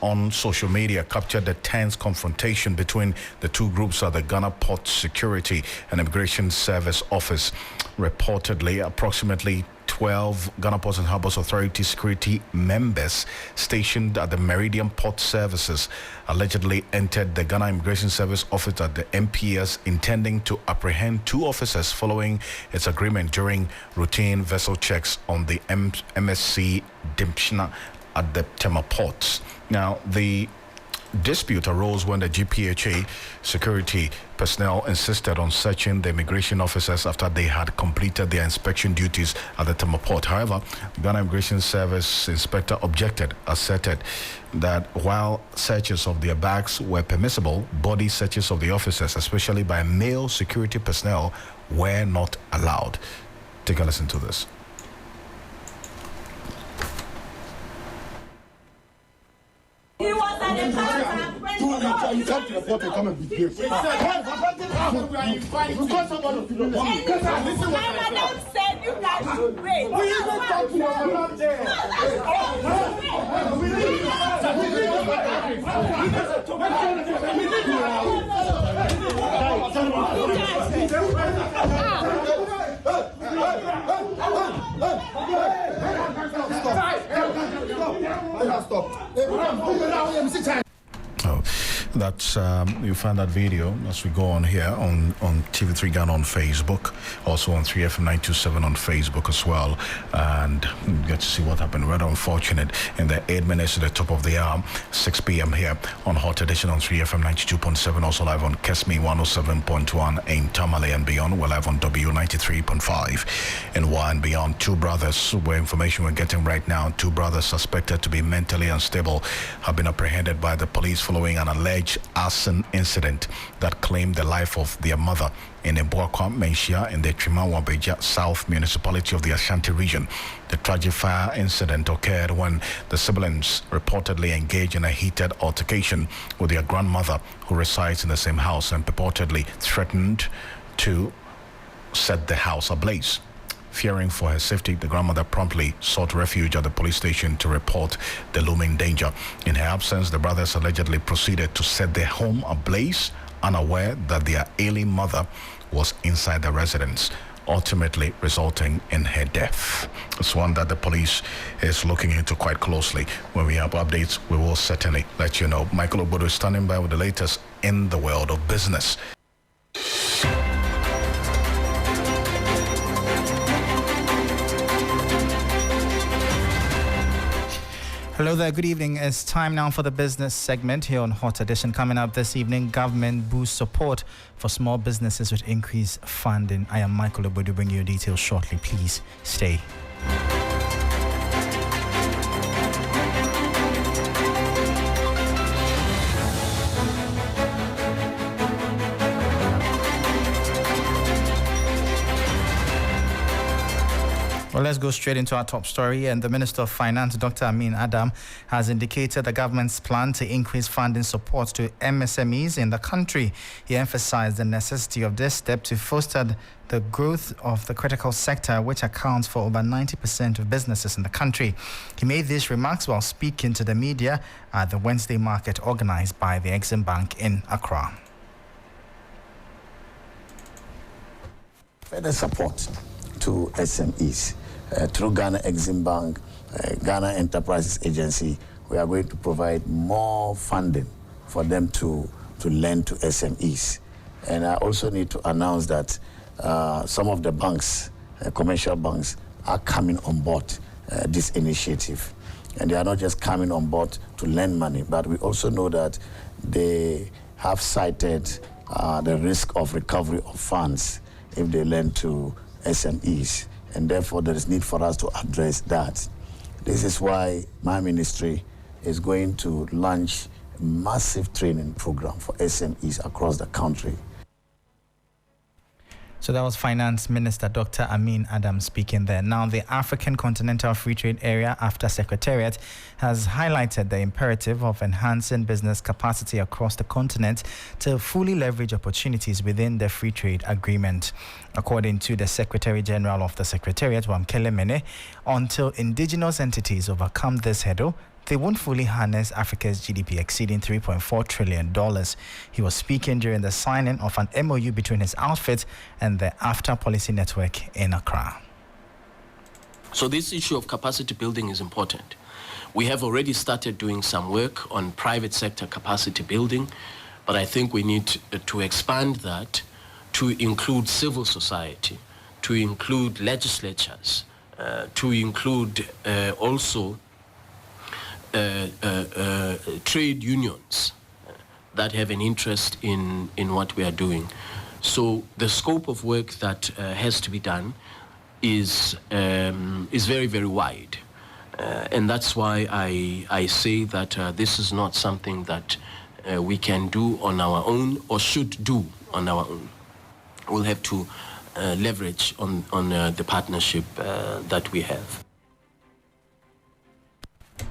on social media captured the tense confrontation between the two groups at the Ghana Port Security and Immigration Service office. Reportedly, approximately 12 Ghana Ports and Harbours Authority security members stationed at the Meridian Port Services allegedly entered the Ghana Immigration Service office at the MPS, intending to apprehend two officers following its agreement during routine vessel checks on the MSC Dimpshna at the Tema Ports. Now, the dispute arose when the GPHA security personnel insisted on searching the immigration officers after they had completed their inspection duties at the Tema Port. However, the Ghana Immigration Service inspector objected, asserted that while searches of their bags were permissible, body searches of the officers, especially by male security personnel, were not allowed. Take a listen to this. He was at the you come to the port and come and be brave. My madam said you guys should wait. We even talk to your madam there. Oh, that's you find that video as we go on here on TV3 Ghana on Facebook, also on 3FM 927 on Facebook as well, and you get to see what happened. Rather unfortunate in the 8 minutes to the top of the hour, 6 p.m. here on Hot Edition on 3FM 92.7, also live on Kesmi 107.1 in Tamale and beyond. We're live on W93.5 in Y and beyond. Two brothers, where information we're getting right now, two brothers suspected to be mentally unstable have been apprehended by the police following an alleged arson incident that claimed the life of their mother in Ebuakwa Menshia in the Trimawabeja South Municipality of the Ashanti region. The tragic fire incident occurred when the siblings reportedly engaged in a heated altercation with their grandmother, who resides in the same house, and purportedly threatened to set the house ablaze. Fearing for her safety, the grandmother promptly sought refuge at the police station to report the looming danger. In her absence, the brothers allegedly proceeded to set their home ablaze, unaware that their ailing mother was inside the residence, ultimately resulting in her death. It's one that the police is looking into quite closely. When we have updates, we will certainly let you know. Michael Obodo is standing by with the latest in the world of business. Hello there, good evening. It's time now for the business segment here on Hot Edition. Coming up this evening, government boosts support for small businesses with increased funding. I am Michael Obodo, bringing you details shortly. Please stay. Well, let's go straight into our top story. And the Minister of Finance, Dr. Amin Adam, has indicated the government's plan to increase funding support to MSMEs in the country. He emphasized the necessity of this step to foster the growth of the critical sector, which accounts for over 90% of businesses in the country. He made these remarks while speaking to the media at the Wednesday market organized by the Exim Bank in Accra. Further support to SMEs. Through Ghana Exim Bank, Ghana Enterprises Agency, we are going to provide more funding for them to lend to SMEs. And I also need to announce that some of the banks, commercial banks, are coming on board this initiative. And they are not just coming on board to lend money, but we also know that they have cited the risk of recovery of funds if they lend to SMEs. And therefore, there is need for us to address that. This is why my ministry is going to launch a massive training program for SMEs across the country. So that was Finance Minister Dr. Amin Adam speaking there. Now, the African Continental Free Trade Area AfTA Secretariat has highlighted the imperative of enhancing business capacity across the continent to fully leverage opportunities within the free trade agreement. According to the Secretary General of the Secretariat, Wamkele Mene, until indigenous entities overcome this hurdle, they won't fully harness Africa's GDP exceeding $3.4 trillion. He was speaking during the signing of an MOU between his outfit and the AfTA Policy Network in Accra. So this issue of capacity building is important. We have already started doing some work on private sector capacity building, but I think we need to expand that to include civil society, to include legislatures, to include also trade unions that have an interest in what we are doing. So the scope of work that has to be done is very, very wide. And that's why I say that this is not something that we can do on our own or should do on our own. We'll have to leverage on the partnership that we have.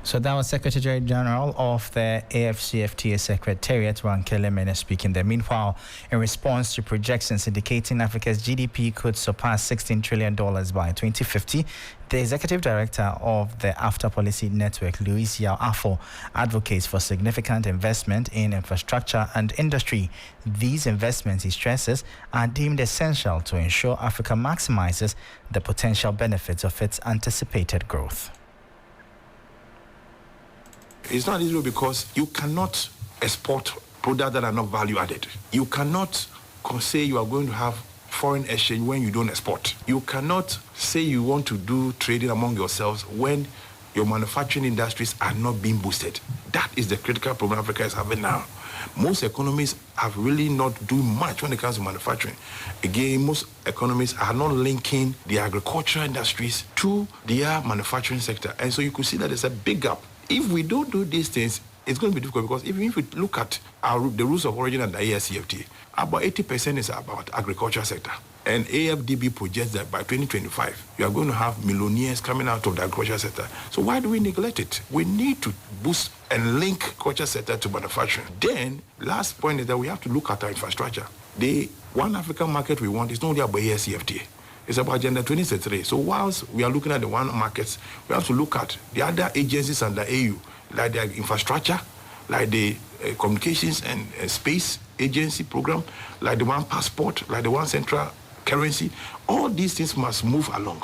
So that was Secretary General of the AFCFTA Secretariat, Wamkele Mene, speaking there. Meanwhile, in response to projections indicating Africa's GDP could surpass $16 trillion by 2050, the Executive Director of the AfTA Policy Network, Louis Yao Afo, advocates for significant investment in infrastructure and industry. These investments, he stresses, are deemed essential to ensure Africa maximizes the potential benefits of its anticipated growth. It's not easy because you cannot export products that are not value added. You cannot say you are going to have foreign exchange when you don't export. You cannot say you want to do trading among yourselves when your manufacturing industries are not being boosted. That is the critical problem Africa is having now. Most economies have really not doing much when it comes to manufacturing. Again, most economies are not linking the agricultural industries to their manufacturing sector. And so you could see that there's a big gap. If we don't do these things, it's going to be difficult because even if we look at the rules of origin and the ASCFTA, about 80% is about agriculture sector. And AFDB projects that by 2025, you are going to have millionaires coming out of the agriculture sector. So why do we neglect it? We need to boost and link culture sector to manufacturing. Then, last point is that we have to look at our infrastructure. The one African market we want is not only about ASCFTA. It's about Agenda 2033. So whilst we are looking at the one markets, we have to look at the other agencies under AU, like the infrastructure, like the communications and space agency program, like the one passport, like the one central currency. All these things must move along.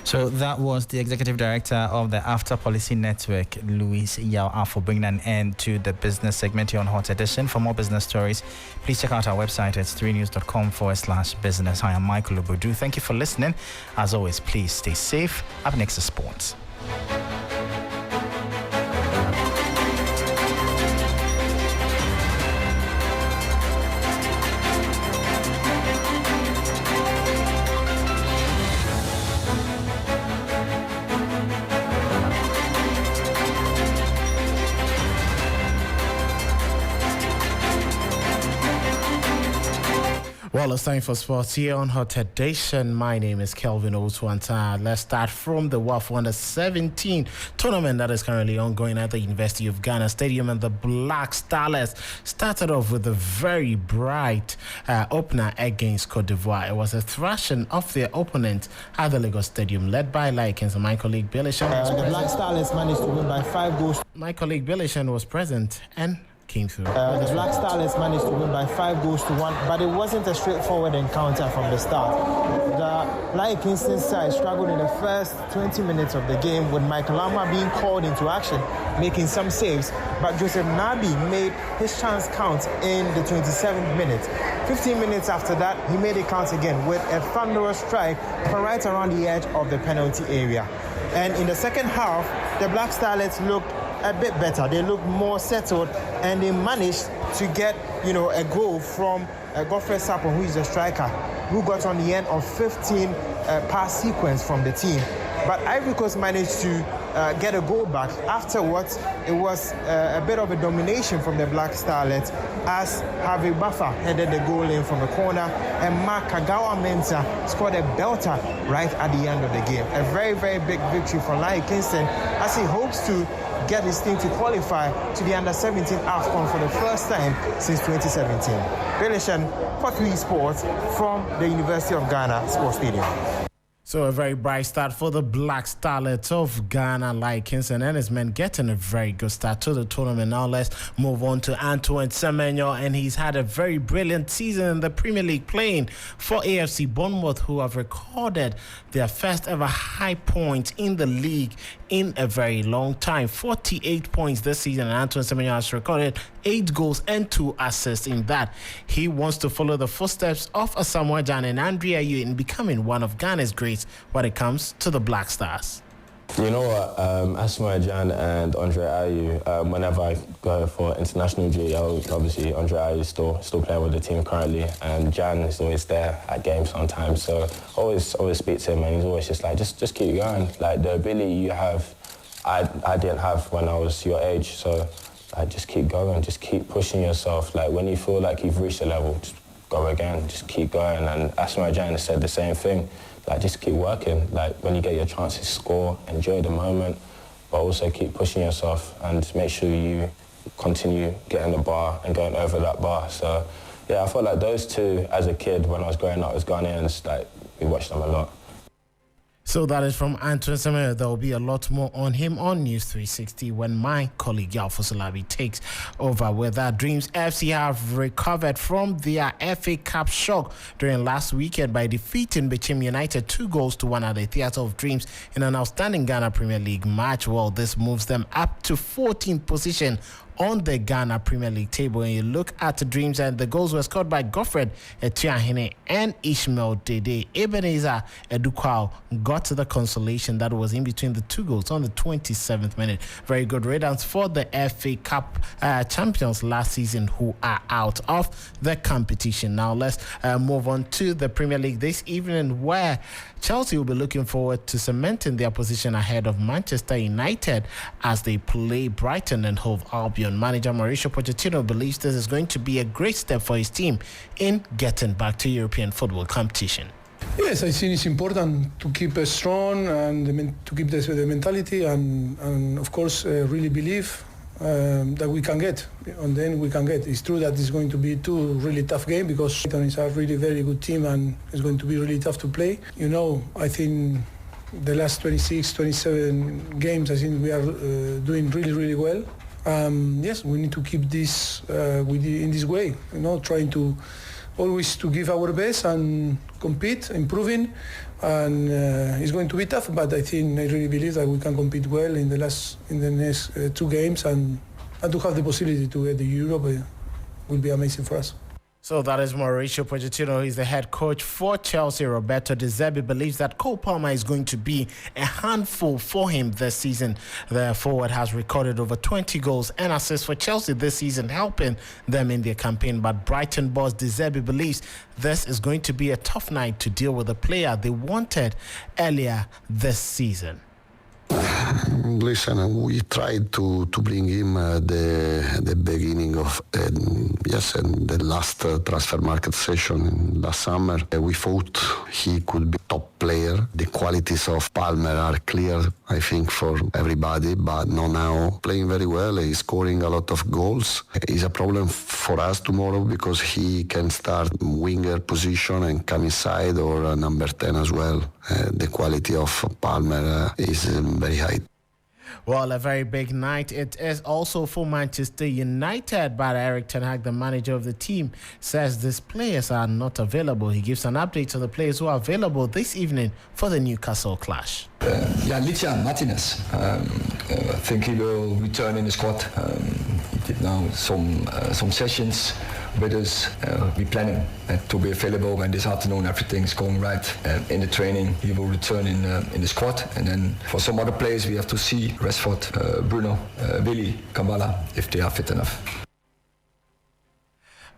So that was the Executive Director of the After Policy Network, Louis Yao, for bringing an end to the business segment here on Hot Edition. For more business stories, please check out our website at 3news.com/business. I am Michael Obodu. Thank you for listening. As always, please stay safe. Up next is sports. Well, it's time for sports here on Hot Edition. My name is Kelvin Otuanta. Let's start from the WAF Under-17 tournament that is currently ongoing at the University of Ghana Stadium, and the Black Starlets started off with a very bright opener against Cote d'Ivoire. It was a thrashing of their opponent at the Lagos Stadium, led by Likens and my colleague Bilishan. The Black Starlets managed to win by 5 goals. My colleague Bilishan was present and came through. The Black Starlets managed to win by 5 goals to 1, but it wasn't a straightforward encounter from the start. The Lion Kingston side struggled in the first 20 minutes of the game, with Michael Lama being called into action, making some saves, but Joseph Nabi made his chance count in the 27th minute. 15 minutes after that, he made it count again with a thunderous strike from right around the edge of the penalty area. And in the second half, the Black Starlets looked a bit better. They looked more settled, and they managed to get, a goal from Godfrey Sapon, who is a striker, who got on the end of 15 pass sequence from the team. But Ivory Coast managed to get a goal back. Afterwards, it was a bit of a domination from the Black Starlets as Harvey Buffer headed the goal in from the corner, and Mark Kagawa-Mensah scored a belter right at the end of the game. A very, very big victory for Lion Kingston as he hopes to get his team to qualify to the Under-17 AFCON for the first time since 2017. Bilishan for 3 Sports from the University of Ghana Sports Stadium. So a very bright start for the Black Starlets of Ghana, like Kingston and his men getting a very good start to the tournament. Now let's move on to Antoine Semenyo, and he's had a very brilliant season in the Premier League, playing for AFC Bournemouth, who have recorded their first ever high point in the league in a very long time. 48 points this season, and Antoine Semenyo has recorded 8 goals and 2 assists in that. He wants to follow the footsteps of Asamoah Gyan and Andrea Ayew in becoming one of Ghana's greats when it comes to the Black Stars. You know what, Asamoah Gyan and Andre Ayew, whenever I go for international duty, obviously Andre Ayew is still playing with the team currently, and Gyan is always there at games sometimes, so always speak to him, and he's always just like, just keep going. Like, the ability you have, I didn't have when I was your age, so just keep going, just keep pushing yourself. Like, when you feel like you've reached a level, just go again, just keep going. And Asamoah Gyan has said the same thing. Like, just keep working. Like, when you get your chance to score, enjoy the moment, but also keep pushing yourself and make sure you continue getting the bar and going over that bar. So, yeah, I felt like those two, as a kid, when I was growing up as Ghanaians, like, we watched them a lot. So that is from Antoine Semenyo. There will be a lot more on him on News 360 when my colleague Yalfo Salabi takes over with that. Dreams FC have recovered from their FA Cup shock during last weekend by defeating Bichim United 2-1 at the Theatre of Dreams in an outstanding Ghana Premier League match. Well, this moves them up to 14th position on the Ghana Premier League table. And you look at the Dreams, and the goals were scored by Godfred Etuahene and Ishmael Dede. Ebenezer Edukwao got the consolation that was in between the 2 goals on the 27th minute. Very good riddance for the FA Cup champions last season, who are out of the competition. Now let's move on to the Premier League this evening, where Chelsea will be looking forward to cementing their position ahead of Manchester United as they play Brighton and Hove Albion. Manager Mauricio Pochettino believes this is going to be a great step for his team in getting back to European football competition. Yes, I think it's important to keep strong and to keep the mentality and of course really believe that we can get, and then we can get. It's true that it's going to be two really tough games because Brighton is a really very good team and it's going to be really tough to play. I think the last 26, 27 games, I think we are doing really, really well. Yes, we need to keep this in this way, trying to always to give our best and compete, improving, and it's going to be tough, but I really believe that we can compete well in the next 2 games, and to have the possibility to get the Europe will be amazing for us. So that is Mauricio Pochettino. He's the head coach for Chelsea. Roberto De Zerbi believes that Cole Palmer is going to be a handful for him this season. The forward has recorded over 20 goals and assists for Chelsea this season, helping them in their campaign. But Brighton boss De Zerbi believes this is going to be a tough night to deal with the player they wanted earlier this season. Listen, we tried to bring him the beginning of the last transfer market session last summer. We thought he could be top player. The qualities of Palmer are clear, I think, for everybody, but not now. Playing very well, he's scoring a lot of goals. It's a problem for us tomorrow because he can start winger position and come inside, or number 10 as well. The quality of Palmer is very high. Well, a very big night it is also for Manchester United, but Eric Ten Hag, the manager of the team, says these players are not available. He gives an update to the players who are available this evening for the Newcastle clash. Licha Martinez, I think he will return in the squad. He did now some sessions with us. We're planning to be available when this afternoon everything's going right. In the training, he will return in the squad. And then for some other players, we have to see Rashford, Bruno, Willy, Kamala, if they are fit enough.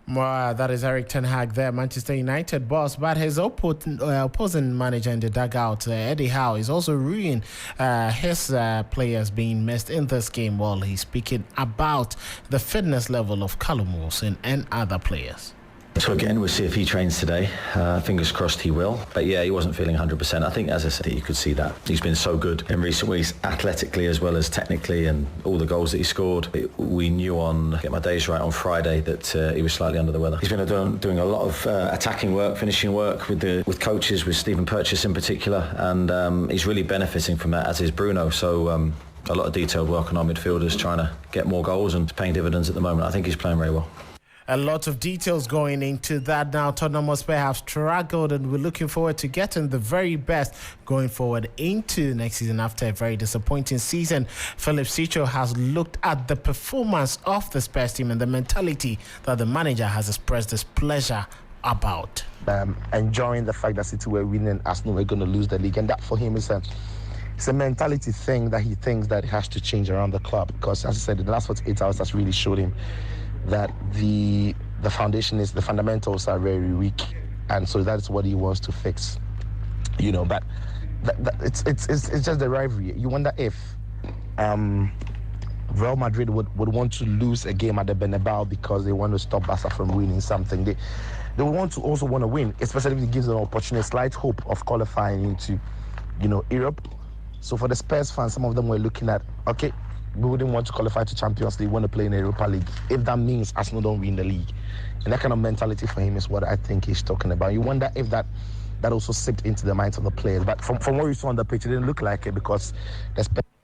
That is Eric Ten Hag there, Manchester United boss. But his opposing manager in the dugout, Eddie Howe, is also ruining his players being missed in this game. While he's speaking about the fitness level of Callum Wilson and other players. So again, we'll see if he trains today. Fingers crossed he will. But yeah, he wasn't feeling 100%. I think, as I said, you could see that. He's been so good in recent weeks, athletically as well as technically, and all the goals that he scored. We knew on, get my days right, on Friday that he was slightly under the weather. He's been doing a lot of attacking work, finishing work with coaches, with Stephen Purchase in particular, and he's really benefiting from that, as is Bruno. So a lot of detailed work on our midfielders, trying to get more goals and paying dividends at the moment. I think he's playing very well. A lot of details going into that now. Tottenham Hotspur have struggled, and we're looking forward to getting the very best going forward into next season after a very disappointing season. Philip Sitcho has looked at the performance of the Spurs team and the mentality that the manager has expressed his pleasure about. Enjoying the fact that City were winning, Arsenal were going to lose the league, and that for him is a mentality thing that he thinks that has to change around the club, because, as I said, in the last 48 hours has really showed him that the fundamentals are very weak, and so that's what he wants to fix. But it's just the rivalry. You wonder if Real Madrid would want to lose a game at the Bernabeu because they want to stop Barca from winning something. They would want to win, especially if it gives them an opportunity, slight hope of qualifying into Europe. So for the Spurs fans, some of them were looking at, okay, we wouldn't want to qualify to Champions League, want to play in the Europa League, if that means Arsenal don't win the league. And that kind of mentality for him is what I think he's talking about. You wonder if that also seeped into the minds of the players. But from what you saw on the pitch, it didn't look like it, because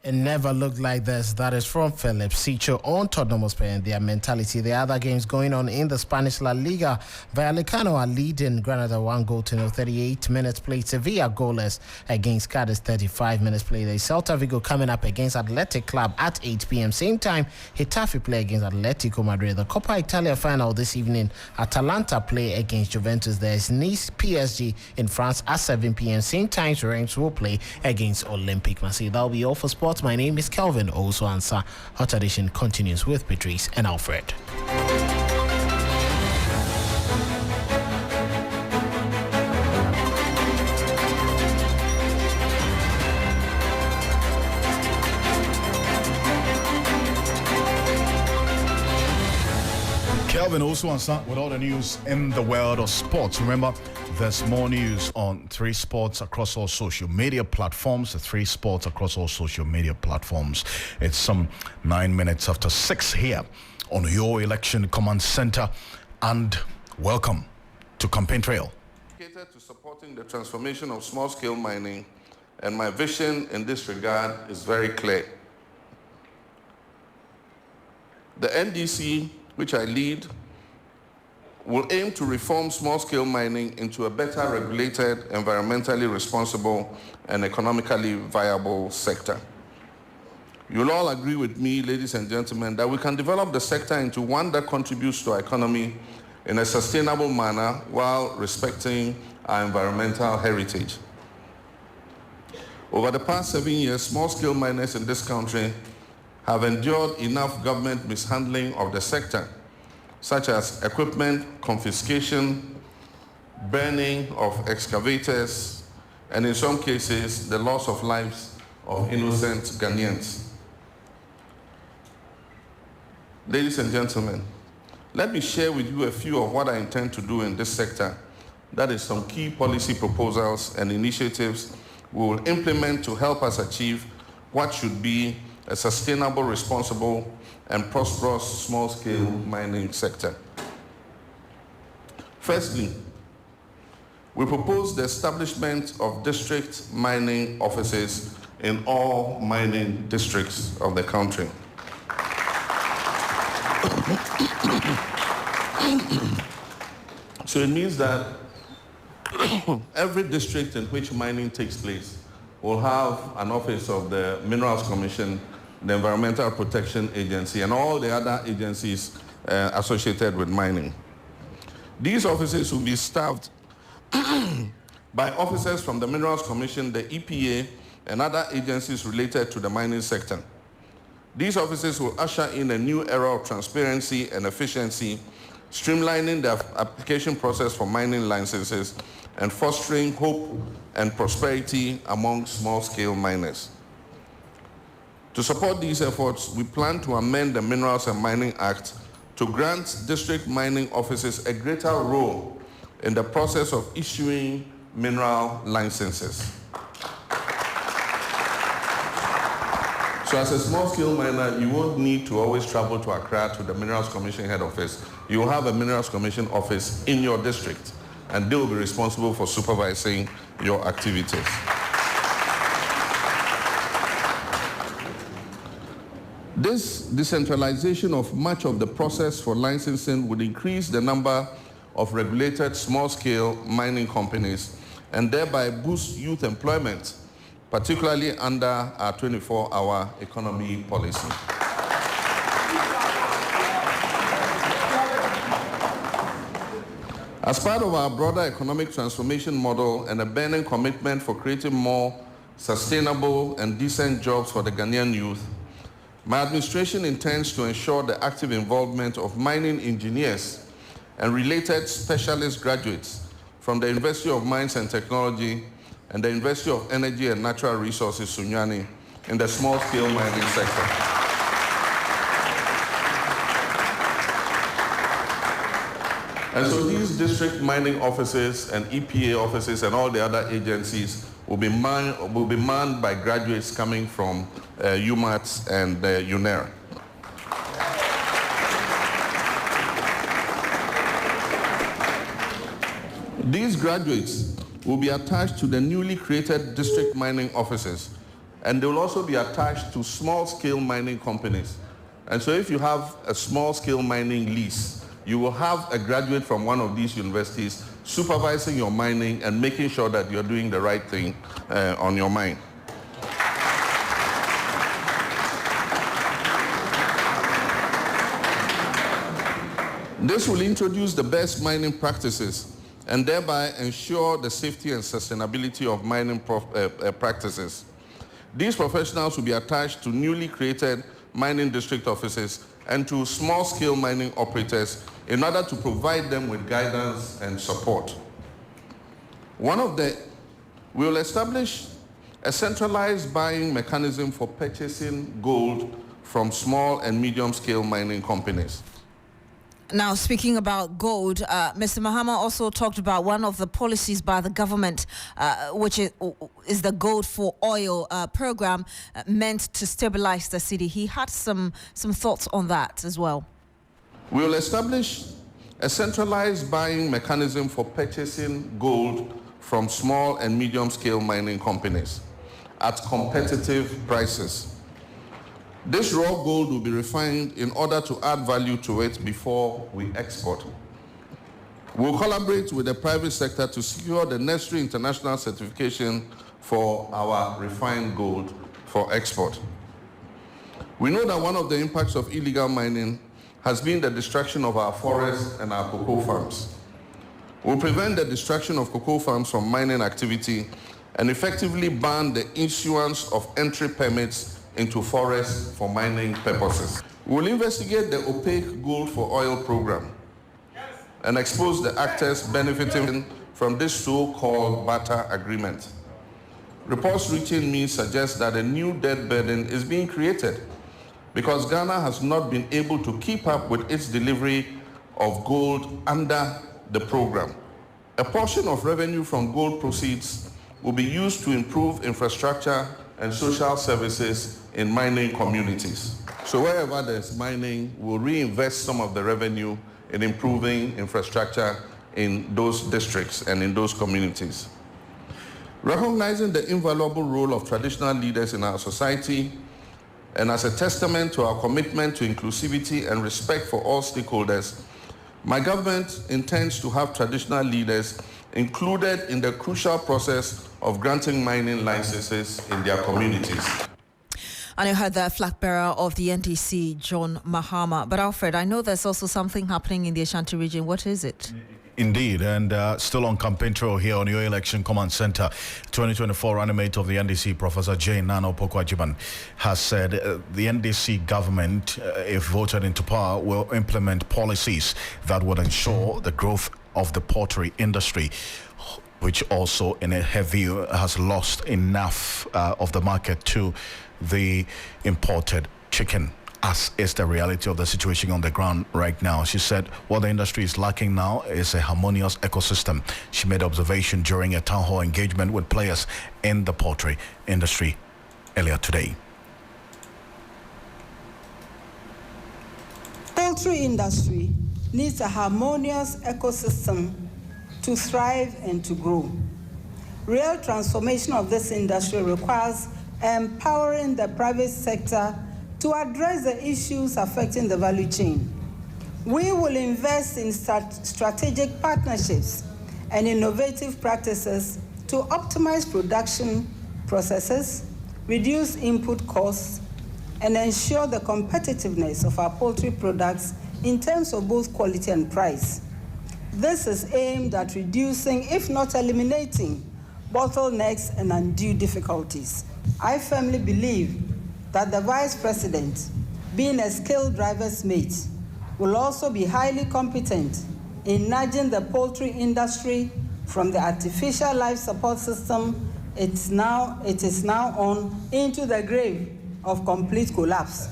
it never looked like this. That is from Philip Sitcho on Tottenham Hotspur and their mentality. The other games going on in the Spanish La Liga, Vallecano are leading Granada 1-0, 38 minutes played. Sevilla goalless against Cadiz, 35 minutes played. Celta Vigo coming up against Athletic Club at 8 p.m. Same time, Getafe play against Atletico Madrid. The Copa Italia final this evening, Atalanta play against Juventus. There's Nice PSG in France at 7 p.m. Same time, Reims will play against Olympique Marseille. That'll be all for sports. My name is Kelvin Osuansa. Hot Edition continues with Beatrice and Alfred. Kelvin Osuansa with all the news in the world of sports. Remember, there's more news on 3 Sports across all social media platforms. 3 Sports across all social media platforms. It's some 9 minutes after 6 here on your election command center. And welcome to Campaign Trail. To supporting the transformation of small-scale mining, and my vision in this regard is very clear. The NDC, which I lead, will aim to reform small-scale mining into a better regulated, environmentally responsible, and economically viable sector. You'll all agree with me, ladies and gentlemen, that we can develop the sector into one that contributes to our economy in a sustainable manner while respecting our environmental heritage. Over the past 7 years, small-scale miners in this country have endured enough government mishandling of the sector, such as equipment confiscation, burning of excavators, and in some cases, the loss of lives of innocent Ghanaians. Ladies and gentlemen, let me share with you a few of what I intend to do in this sector. That is some key policy proposals and initiatives we will implement to help us achieve what should be a sustainable, responsible, and prosperous small-scale mining sector. Firstly, we propose the establishment of district mining offices in all mining districts of the country. So it means that every district in which mining takes place will have an office of the Minerals Commission, the Environmental Protection Agency, and all the other agencies associated with mining. These offices will be staffed by officers from the Minerals Commission, the EPA, and other agencies related to the mining sector. These offices will usher in a new era of transparency and efficiency, streamlining the application process for mining licenses and fostering hope and prosperity among small-scale miners. To support these efforts, we plan to amend the Minerals and Mining Act to grant district mining offices a greater role in the process of issuing mineral licenses. So as a small-scale miner, you won't need to always travel to Accra to the Minerals Commission head office. You will have a Minerals Commission office in your district, and they will be responsible for supervising your activities. This decentralization of much of the process for licensing would increase the number of regulated small-scale mining companies and thereby boost youth employment, particularly under our 24-hour economy policy. As part of our broader economic transformation model and a burning commitment for creating more sustainable and decent jobs for the Ghanaian youth, my administration intends to ensure the active involvement of mining engineers and related specialist graduates from the University of Mines and Technology and the University of Energy and Natural Resources, Sunyani, in the small-scale mining sector. And so these district mining offices and EPA offices and all the other agencies will be manned by graduates coming from UMAT and UNERA. These graduates will be attached to the newly created district mining offices, and they will also be attached to small-scale mining companies. And so if you have a small-scale mining lease, you will have a graduate from one of these universities supervising your mining and making sure that you're doing the right thing on your mine. This will introduce the best mining practices and thereby ensure the safety and sustainability of mining practices. These professionals will be attached to newly created mining district offices and to small-scale mining operators in order to provide them with guidance and support. We will establish a centralized buying mechanism for purchasing gold from small and medium-scale mining companies. Now, speaking about gold, Mr. Mahama also talked about one of the policies by the government, which is the Gold for Oil program, meant to stabilize the city. He had some thoughts on that as well. We will establish a centralized buying mechanism for purchasing gold from small and medium-scale mining companies at competitive prices. This raw gold will be refined in order to add value to it before we export. We'll collaborate with the private sector to secure the necessary international certification for our refined gold for export. We know that one of the impacts of illegal mining has been the destruction of our forests and our cocoa farms. We'll prevent the destruction of cocoa farms from mining activity and effectively ban the issuance of entry permits into forests for mining purposes. We'll investigate the opaque Gold for Oil program and expose the actors benefiting from this so-called barter agreement. Reports reaching me suggest that a new debt burden is being created because Ghana has not been able to keep up with its delivery of gold under the program. A portion of revenue from gold proceeds will be used to improve infrastructure and social services in mining communities. So wherever there's mining, we'll reinvest some of the revenue in improving infrastructure in those districts and in those communities. Recognizing the invaluable role of traditional leaders in our society, and as a testament to our commitment to inclusivity and respect for all stakeholders, my government intends to have traditional leaders included in the crucial process of granting mining licenses in their communities. And you heard the flag bearer of the NDC, John Mahama. But Alfred, I know there's also something happening in the Ashanti region. What is it? Indeed, and still on campaign trail here on your election command center, 2024 running mate of the NDC, Professor J. Nana Opoku-Agyeman, has said the NDC government, if voted into power, will implement policies that would ensure the growth of the poultry industry, which also, in her view, has lost enough of the market to the imported chicken, as is the reality of the situation on the ground right now. She said what the industry is lacking now is a harmonious ecosystem. She made observation during a town hall engagement with players in the poultry industry earlier today. Poultry industry needs a harmonious ecosystem to thrive and to grow. Real transformation of this industry requires empowering the private sector to address the issues affecting the value chain. We will invest in strategic partnerships and innovative practices to optimize production processes, reduce input costs, and ensure the competitiveness of our poultry products in terms of both quality and price. This is aimed at reducing, if not eliminating, bottlenecks and undue difficulties. I firmly believe that the Vice President, being a skilled driver's mate, will also be highly competent in nudging the poultry industry from the artificial life support system it is now on into the grave of complete collapse.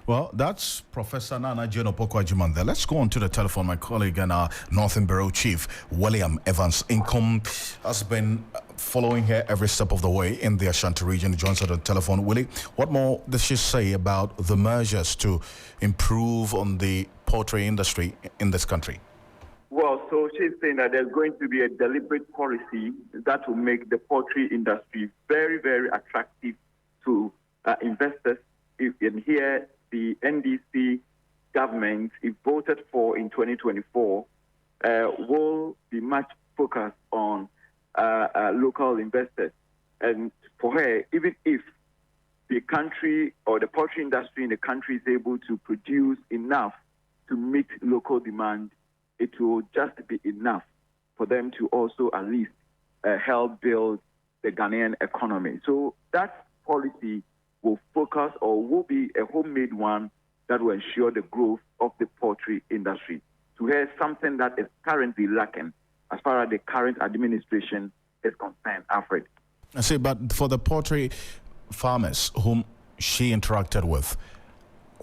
Well, that's Professor Nana Jane Opoku-Agyeman there. Let's go on to the telephone. My colleague and our Northern Bureau Chief, William Evans Income, has been following her every step of the way in the Ashanti region. He joins us on the telephone. Willie, what more does she say about the measures to improve on the poultry industry in this country? Well, so she's saying that there's going to be a deliberate policy that will make the poultry industry very, very attractive to investors. And here, the NDC government, if voted for in 2024, will be much focused on local investors. And for her, even if the country or the poultry industry in the country is able to produce enough to meet local demand, it will just be enough for them to also at least help build the Ghanaian economy. So that policy will focus or will be a homemade one that will ensure the growth of the poultry industry. To her, something that is currently lacking as far as the current administration is concerned, Alfred. I see, but for the poultry farmers whom she interacted with,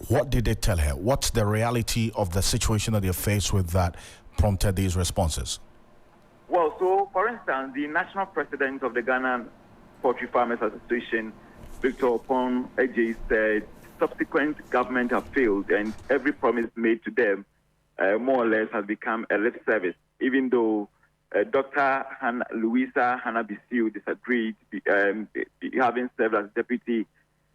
What did they tell her? What's the reality of the situation that you're faced with that prompted these responses? Well, so for instance, the national president of the Ghana Poultry Farmers Association, Victor Opon Ejei, said subsequent government have failed and every promise made to them more or less has become a lip service, even though Dr. Louisa Hannah-Bissell disagreed, having served as Deputy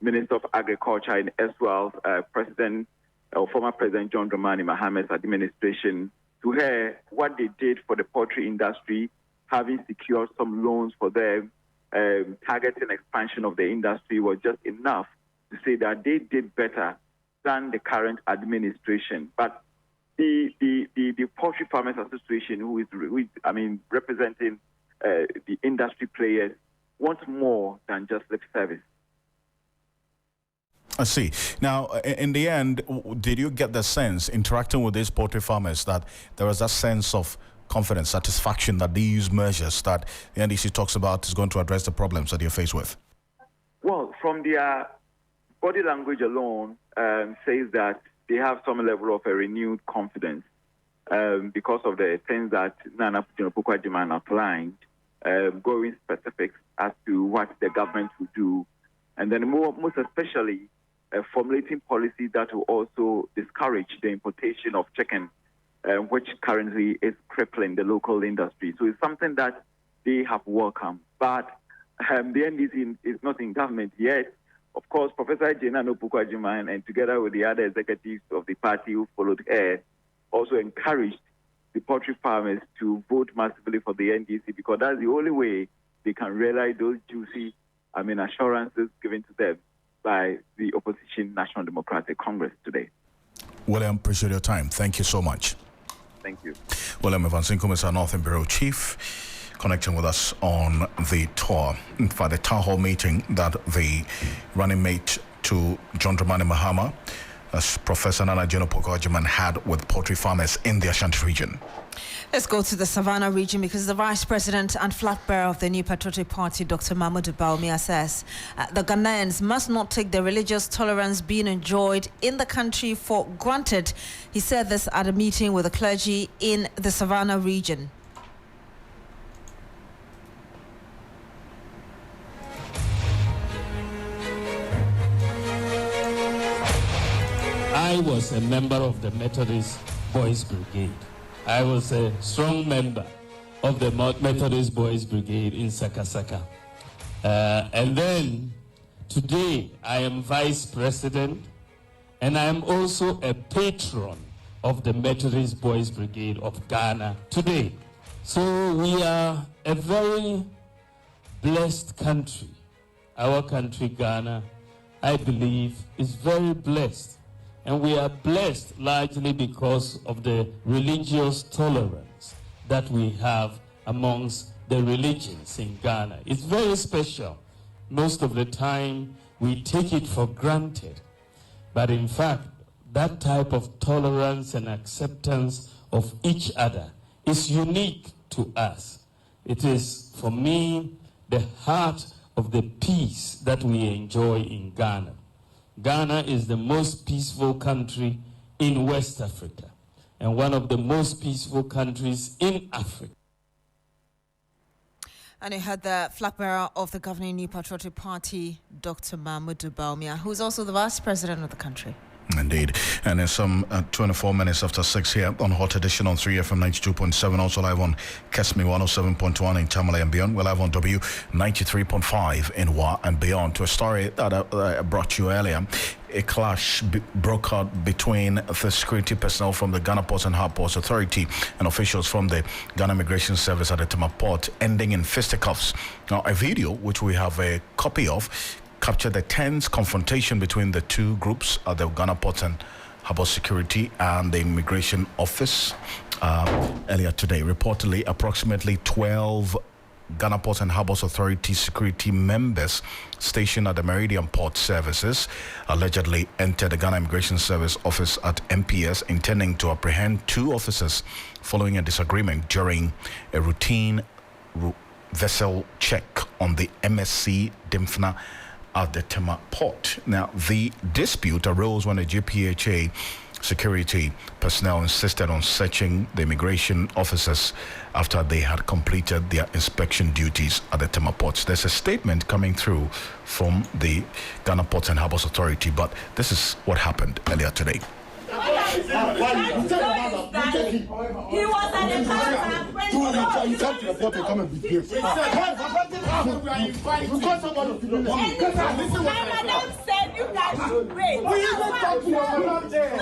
Minister of Agriculture in Eswell's former President John Dramani Mahamad's administration. To her, what they did for the poultry industry, having secured some loans for them, targeting expansion of the industry, was just enough to say that they did better than the current administration. But the Poultry Farmers Association, who is representing the industry players, wants more than just lip service. I see. Now, in the end, did you get the sense, interacting with these poultry farmers, that there was a sense of confidence, satisfaction that these measures that the NDC talks about is going to address the problems that you're faced with? Well, from their body language alone, says that they have some level of a renewed confidence because of the things that Nana Pukwajiman outlined, going specifics as to what the government will do, and then most especially formulating policies that will also discourage the importation of chicken, which currently is crippling the local industry. So it's something that they have welcomed. But the NDC is not in government yet. Of course, Professor Jena Nopukwajiman, and together with the other executives of the party who followed her, also encouraged the poultry farmers to vote massively for the NDC, because that's the only way they can realize those juicy assurances given to them by the opposition National Democratic Congress today. William, appreciate your time. Thank you so much. Thank you. William Evansinkum is our Northern Bureau Chief, connecting with us on the tour for the town hall meeting that the running mate to John Dramani Mahama, as Professor Nana Jono Pukwajiman, had with poultry farmers in the Ashanti region. Let's go to the Savannah region, because the Vice President and flag bearer of the New Patriotic Party, Dr. Mahmoud Bawumia, says the Ghanaians must not take the religious tolerance being enjoyed in the country for granted. He said this at a meeting with the clergy in the Savannah region. I was a member of the Methodist Boys Brigade. I was a strong member of the Methodist Boys Brigade in Sakasaka. And then today I am Vice President, and I am also a patron of the Methodist Boys Brigade of Ghana today. So we are a very blessed country. Our country, Ghana, I believe, is very blessed. And we are blessed largely because of the religious tolerance that we have amongst the religions in Ghana. It's very special. Most of the time, we take it for granted. But in fact, that type of tolerance and acceptance of each other is unique to us. It is, for me, the heart of the peace that we enjoy in Ghana. Ghana is the most peaceful country in West Africa and one of the most peaceful countries in Africa. And you heard the flag bearer of the governing New Patriotic Party, Dr. Mahmoud Bawumia, who's also the Vice President of the country. Indeed. And in some 24 minutes after 6 here on Hot Edition on 3FM 92.7, also live on Kesmi 107.1 in Tamale and beyond. We're live on W 93.5 in Wa and beyond. To a story that I brought you earlier, a clash broke out between the security personnel from the Ghana Ports and Harbors Ports Authority and officials from the Ghana Immigration Service at the Tema Port, ending in fisticuffs. Now, a video, which we have a copy of, captured the tense confrontation between the two groups at the Ghana Ports and Harbour Security and the Immigration Office earlier today. Reportedly, approximately 12 Ghana Ports and Harbours Authority security members stationed at the Meridian Port Services allegedly entered the Ghana Immigration Service office at MPS, intending to apprehend two officers following a disagreement during a routine vessel check on the MSC Dimfna at the Tema port. Now, the dispute arose when the GPHA security personnel insisted on searching the immigration officers after they had completed their inspection duties at the Tema ports. There's a statement coming through from the Ghana Ports and Harbours Authority, but this is what happened earlier today. He was at the port. You come to the port and come and be here. Madam said you guys should wait. We even talk to you about there.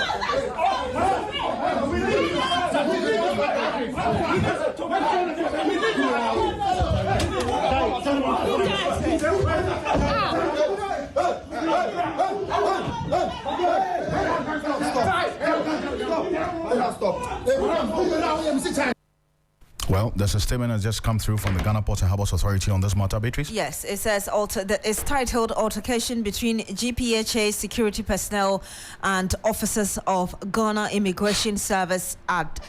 Well, there's a statement that's just come through from the Ghana Ports and Harbours Authority on this matter, Beatrice. Yes, it says it's titled Altercation Between GPHA Security Personnel and Officers of Ghana Immigration Service at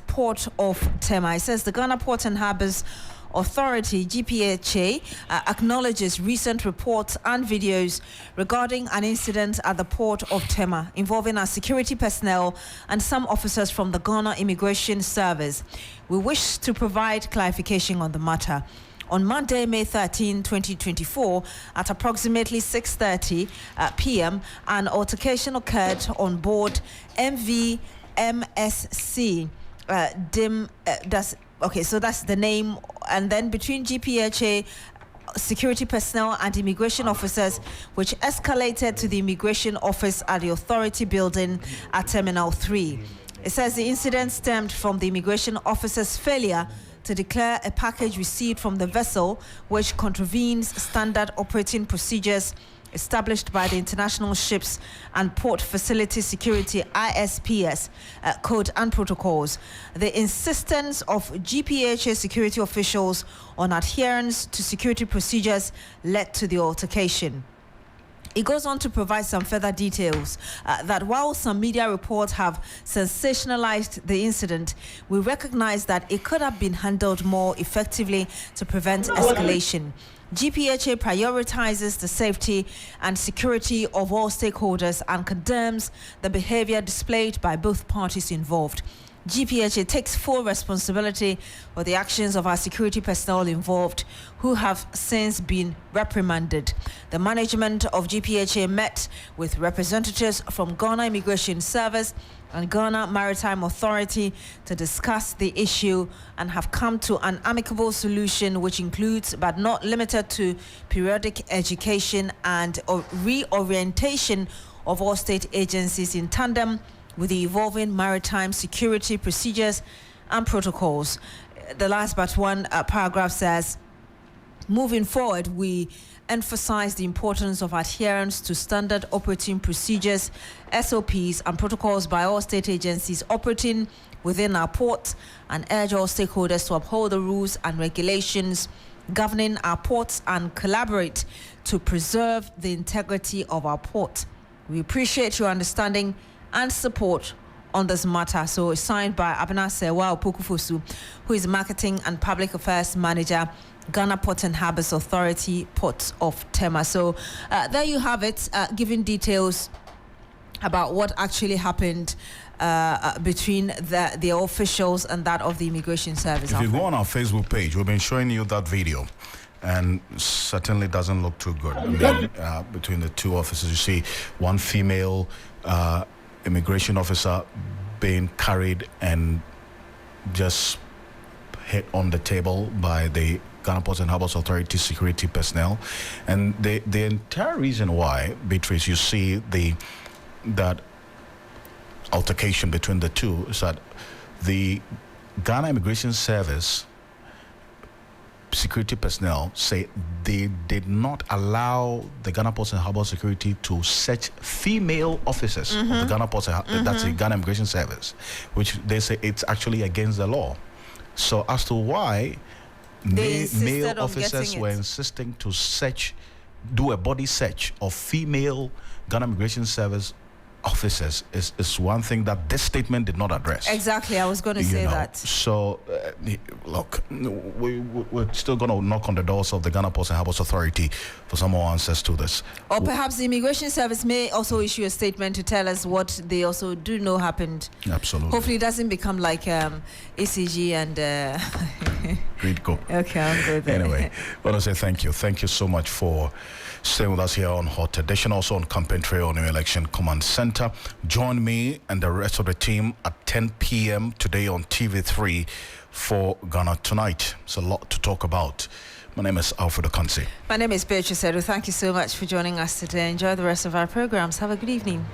Port of Tema. It says the Ghana Ports and Harbours Authority, GPHA, acknowledges recent reports and videos regarding an incident at the port of Tema involving our security personnel and some officers from the Ghana Immigration Service. We wish to provide clarification on the matter. On Monday, May 13, 2024, at approximately 6:30 p.m., an altercation occurred on board MV MSC so that's the name, and then between GPHA security personnel and immigration officers, which escalated to the immigration office at the authority building at Terminal 3. It says the incident stemmed from the immigration officer's failure to declare a package received from the vessel, which contravenes standard operating procedures established by the International Ships and Port Facility Security ISPS code and protocols. The insistence of GPHA security officials on adherence to security procedures led to the altercation. It goes on to provide some further details that while some media reports have sensationalized the incident, we recognize that it could have been handled more effectively to prevent escalation. GPHA prioritizes the safety and security of all stakeholders and condemns the behavior displayed by both parties involved. GPHA takes full responsibility for the actions of our security personnel involved, who have since been reprimanded. The management of GPHA met with representatives from Ghana Immigration Service and Ghana Maritime Authority to discuss the issue and have come to an amicable solution, which includes but not limited to periodic education and reorientation of all state agencies in tandem with the evolving maritime security procedures and protocols. The last but one paragraph says, moving forward, we emphasize the importance of adherence to standard operating procedures, SOPs, and protocols by all state agencies operating within our ports, and urge all stakeholders to uphold the rules and regulations governing our ports and collaborate to preserve the integrity of our port. We appreciate your understanding and support on this matter. So it's signed by Abena Sewa Opokufosu, who is Marketing and Public Affairs Manager, Ghana Ports and Harbours Authority, Ports of Tema. So there you have it, giving details about what actually happened between the officials and that of the Immigration Service. If you go on our Facebook page, we've been showing you that video, and certainly doesn't look too good. I mean, between the two officers, you see one female immigration officer being carried and just hit on the table by the Ghana Ports and Harbours Authority security personnel. And the entire reason why, Beatrice, you see that altercation between the two is that the Ghana Immigration Service security personnel say they did not allow the Ghana Ports and Harbour Security to search female officers of the Ghana Ports and that's the Ghana Immigration Service, which they say it's actually against the law. So as to why male officers were insisting to do a body search of female Ghana Immigration Service officers is one thing that this statement did not address. Exactly, I was going to say that. So, look, we're still going to knock on the doors of the Ghana Ports and Harbours Authority for some more answers to this. Or perhaps the Immigration Service may also issue a statement to tell us what they also do know happened. Absolutely. Hopefully it doesn't become like ACG and... Great go. Okay, I'll go there. Anyway, I want to say thank you. Thank you so much for staying with us here on Hot Edition, also on Campaign Trail New Election Command Center. Join me and the rest of the team at 10 p.m. today on TV3 for Ghana Tonight. It's a lot to talk about. My name is Alfred Ocansey. My name is Beatrice. Thank you so much for joining us today. Enjoy the rest of our programs. Have a good evening.